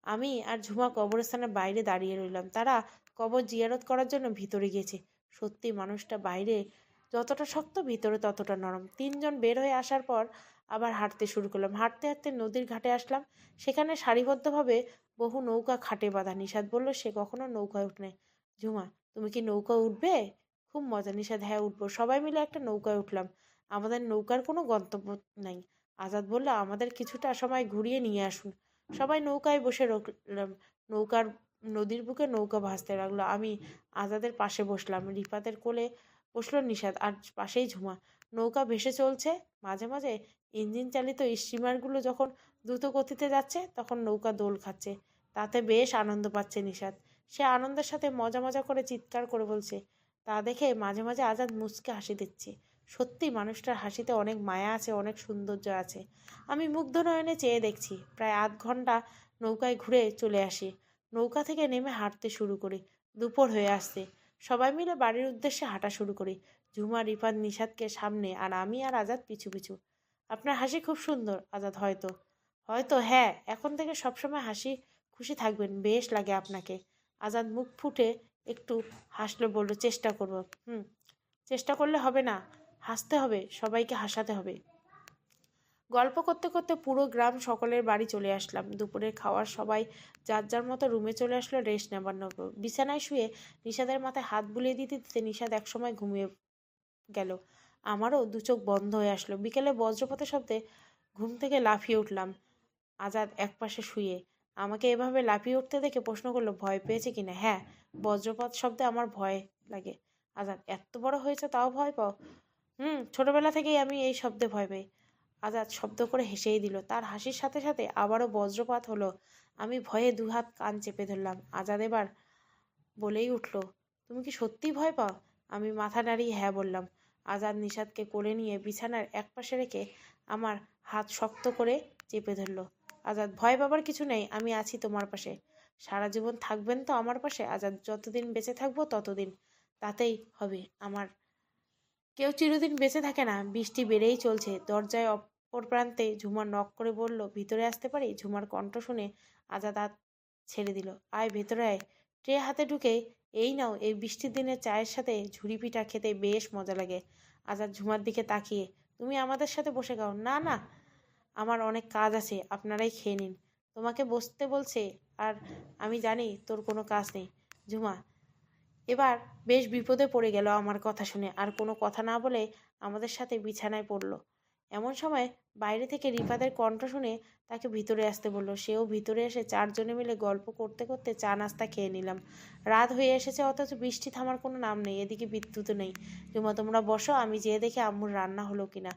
আমি আর ঝুমা কবরস্থানের বাইরে দাঁড়িয়ে রইলাম। তারা কবর জিয়ারত করার জন্য ভিতরে গিয়েছে। সত্যি মানুষটা বাইরে যতটা শক্ত, ভিতরে ততটা নরম। তিনজন বের হয়ে আসার পর আবার হাঁটতে শুরু করলাম। হাঁটতে হাঁটতে নদীর ঘাটে আসলাম। সেখানে সারিবদ্ধভাবে বহু নৌকা খাটে বাঁধা। নিশাদ বলল সে কখনো নৌকায় উঠনে। ঝুমা, তুমি কি নৌকা উঠবে? খুব মজা। নিশাদ, হ্যাঁ উঠবো। সবাই মিলে একটা নৌকায় উঠলাম। আমাদের নৌকার কোনো গন্তব্য নাই। আজাদ বলল, আমাদের কিছুটা সময় ঘুরিয়ে নিয়ে আসুন। সবাই নৌকায় বসে রইলাম। নৌকার নদীর বুকে নৌকা ভাসতে লাগলো। আমি আজাদের পাশে বসলাম। রিফাতের কোলে বসলো নিশাদ, আর পাশেই ঝুমা। নৌকা ভেসে চলছে। মাঝে মাঝে ইঞ্জিন চালিত স্টিমারগুলো যখন দ্রুত গতিতে যাচ্ছে তখন নৌকা দোল খাচ্ছে। তাতে বেশ আনন্দ পাচ্ছে নিশাত। সে আনন্দের সাথে মজা মজা করে চিৎকার করে বলছে। তা দেখে মাঝে মাঝে আজাদ মুচকে হাসি দিচ্ছে। সত্যি মানুষটার হাসিতে অনেক মায়া আছে, অনেক সৌন্দর্য আছে। আমি মুগ্ধ নয়নে চেয়ে দেখছি। প্রায় আধ ঘন্টা নৌকায় ঘুরে চলে আসি। নৌকা থেকে নেমে হাঁটতে শুরু করি। দুপুর হয়ে আসছে। সবাই মিলে বাড়ির উদ্দেশ্যে হাঁটা শুরু করি। ঝুমা, রিফাত, নিশাদকে সামনে আর আমি আর আজাদ পিছু পিছু। আপনার হাসি খুব সুন্দর আজাদ। হয়তো হয়তো হ্যাঁ, এখন থেকে সবসময় হাসি খুশি থাকবেন, বেশ লাগে আপনাকে। আজাদ মুখ ফুটে একটু হাসলো, বলল, চেষ্টা করব। চেষ্টা করলে হবে না, হাসতে হবে, সবাইকে হাসাতে হবে। গল্প করতে করতে পুরো গ্রাম সকলের বাড়ি চলে আসলাম। দুপুরের খাওয়ার সবাই যার যার মতো রুমে চলে আসলো রেস্ট নেবার জন্য। বিছানায় শুয়ে নিশাদের মাথায় হাত বুলিয়ে দিতে দিতে নিশাদ একসময় ঘুমিয়ে গেল। আমারও দু চোখ বন্ধ হয়ে আসলো। বিকেলে বজ্রপাতের শব্দে ঘুম থেকে লাফিয়ে উঠলাম। আজাদ একপাশে শুয়ে আমাকে এভাবে লাফিয়ে উঠতে দেখে প্রশ্ন করলো, ভয় পেয়েছে কিনা। হ্যাঁ, বজ্রপাত শব্দে আমার ভয় লাগে। আজাদ, এত বড় হয়েছে তাও ভয় পাও? ছোটবেলা থেকেই আমি এই শব্দে ভয় পাই। আজাদ শব্দ করে হেসেই দিল। তার হাসির সাথে সাথে আবারও বজ্রপাত হলো। আমি ভয়ে দুহাত কান চেপে ধরলাম। আজাদ এবার বলেই উঠল, তুমি কি সত্যিই ভয় পাও? আমি মাথা নাড়িয়ে হ্যাঁ বললাম। আজাদ নিশাদকে কোলে নিয়ে বিছানার একপাশে রেখে আমার হাত শক্ত করে চেপে ধরল। আজাদ, ভয় পাবার কিছু নেই, আমি আছি তোমার পাশে। সারা জীবন থাকবেন তো আমার পাশে? আজাদ, যতদিন বেঁচে থাকবো ততদিন। তাতেই হবে আমার। কেউ চিরদিন বেঁচে থাকে না। বৃষ্টি বেড়েই চলছে। দরজায় অপর প্রান্তে ঝুমা নক করে বলল, ভিতরে আসতে পারি? ঝুমার কণ্ঠ শুনে আজাদ হাত ছেড়ে দিল। আয়, ভেতরে আয়। ট্রে হাতে ঢুকে, এই নাও, এই বৃষ্টির দিনে চায়ের সাথে ঝুরি পিঠা খেতে বেশ মজা লাগে। আজাদ ঝুমার দিকে তাকিয়ে, তুমি আমাদের সাথে বসে খাও। না না, আমার অনেক কাজ আছে, আপনারাই খেয়ে নিন। তোমাকে বসতে বলছে আর আমি জানি তোর কোনো কাজ নেই। ঝুমা এবার বেশ বিপদে পড়ে গেল আমার কথা শুনে। আর কোনো কথা না বলে আমাদের সাথে বিছানায় পড়ল। এমন সময় বাইরে থেকে রিফাতের কণ্ঠ শুনে তাকে ভিতরে আসতে বলল। সেও ভিতরে এসে চারজনে মিলে গল্প করতে করতে চা নাস্তা খেয়ে নিলাম। রাত হয়ে এসেছে, অথচ বৃষ্টি থামার কোনো নাম নেই। এদিকে বিদ্যুৎও নেই। ঝুমা, তোমরা বসো, আমি যেয়ে দেখি আম্মুর রান্না হলো কিনা।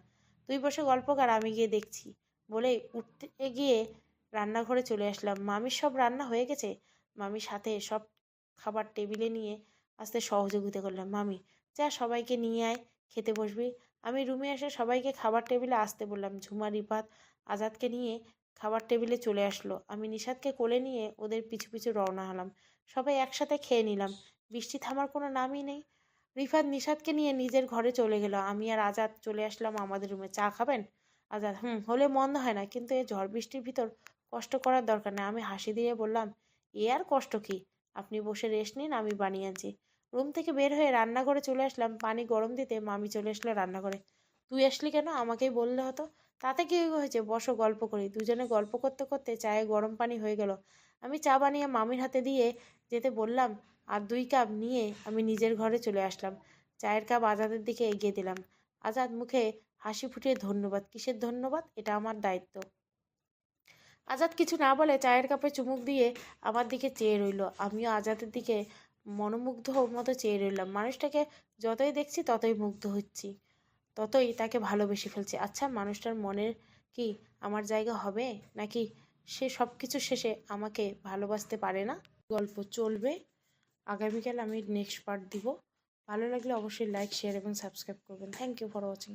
তুই বসে গল্প কর, আমি গিয়ে দেখছি। বলে উঠতে গিয়ে রান্নাঘরে চলে আসলাম। মামির সব রান্না হয়ে গেছে। মামির সাথে সব খাবার টেবিলে নিয়ে আসতে সহযোগিতা করলাম। মামি, যা সবাইকে নিয়ে আয়, খেতে বসবি। আমি রুমে এসে সবাইকে খাবার টেবিলে আসতে বললাম। ঝুমা, রিফাত, আজাদকে নিয়ে খাবার টেবিলে চলে আসলো। আমি নিশাদকে কোলে নিয়ে ওদের পিছু পিছু রওনা হলাম। সবাই একসাথে খেয়ে নিলাম। বৃষ্টি থামার কোনো নামই নেই। রিফাত নিশাদকে নিয়ে নিজের ঘরে চলে গেল। আমি আর আজাদ চলে আসলাম আমাদের রুমে। চা খাবেন? আজাদ, হলে মন্দ হয় না, কিন্তু এই ঝড় বৃষ্টির ভিতর কষ্ট করার দরকার নেই। আমি হাসি দিয়ে বললাম, এ আর কষ্ট কি, আপনি বসে রেস্ট নিন, আমি বানিয়ে আনছি। রুম থেকে বের হয়ে রান্নাঘরে চলে আসলাম। পানি গরম দিতে মামি চলে আসলো রান্নাঘরে। তুই আসলি কেন? আমাকেই বললে হতো। তাতে কি হয়েছে, বসো, গল্প করি। দুজনে গল্প করতে করতে চায়ে গরম পানি হয়ে গেল। আমি চা বানিয়ে মামির হাতে দিয়ে যেতে বললাম, আর 2 কাপ নিয়ে আমি নিজের ঘরে চলে আসলাম। চায়ের কাপ আজাদের দিকে এগিয়ে দিলাম। আজাদ মুখে হাসি ফুটিয়ে, ধন্যবাদ। কিসের ধন্যবাদ? এটা আমার দায়িত্ব। আজাদ কিছু না বলে চায়ের কাপে চুমুক দিয়ে আমার দিকে চেয়ে রইল। আমিও আজাদের দিকে মনোমুগ্ধ মতো চেয়ে রইলাম। মানুষটাকে যতই দেখছি ততই মুগ্ধ হচ্ছি, ততই তাকে ভালোবেসে ফেলছি। আচ্ছা, মানুষটার মনের কি আমার জায়গা হবে, নাকি সে সব কিছু শেষে আমাকে ভালোবাসতে পারে না? গল্প চলবে। আগামীকাল আমি নেক্সট পার্ট দিব। ভালো লাগলে অবশ্যই লাইক, শেয়ার এবং সাবস্ক্রাইব করবেন। Thank you for watching.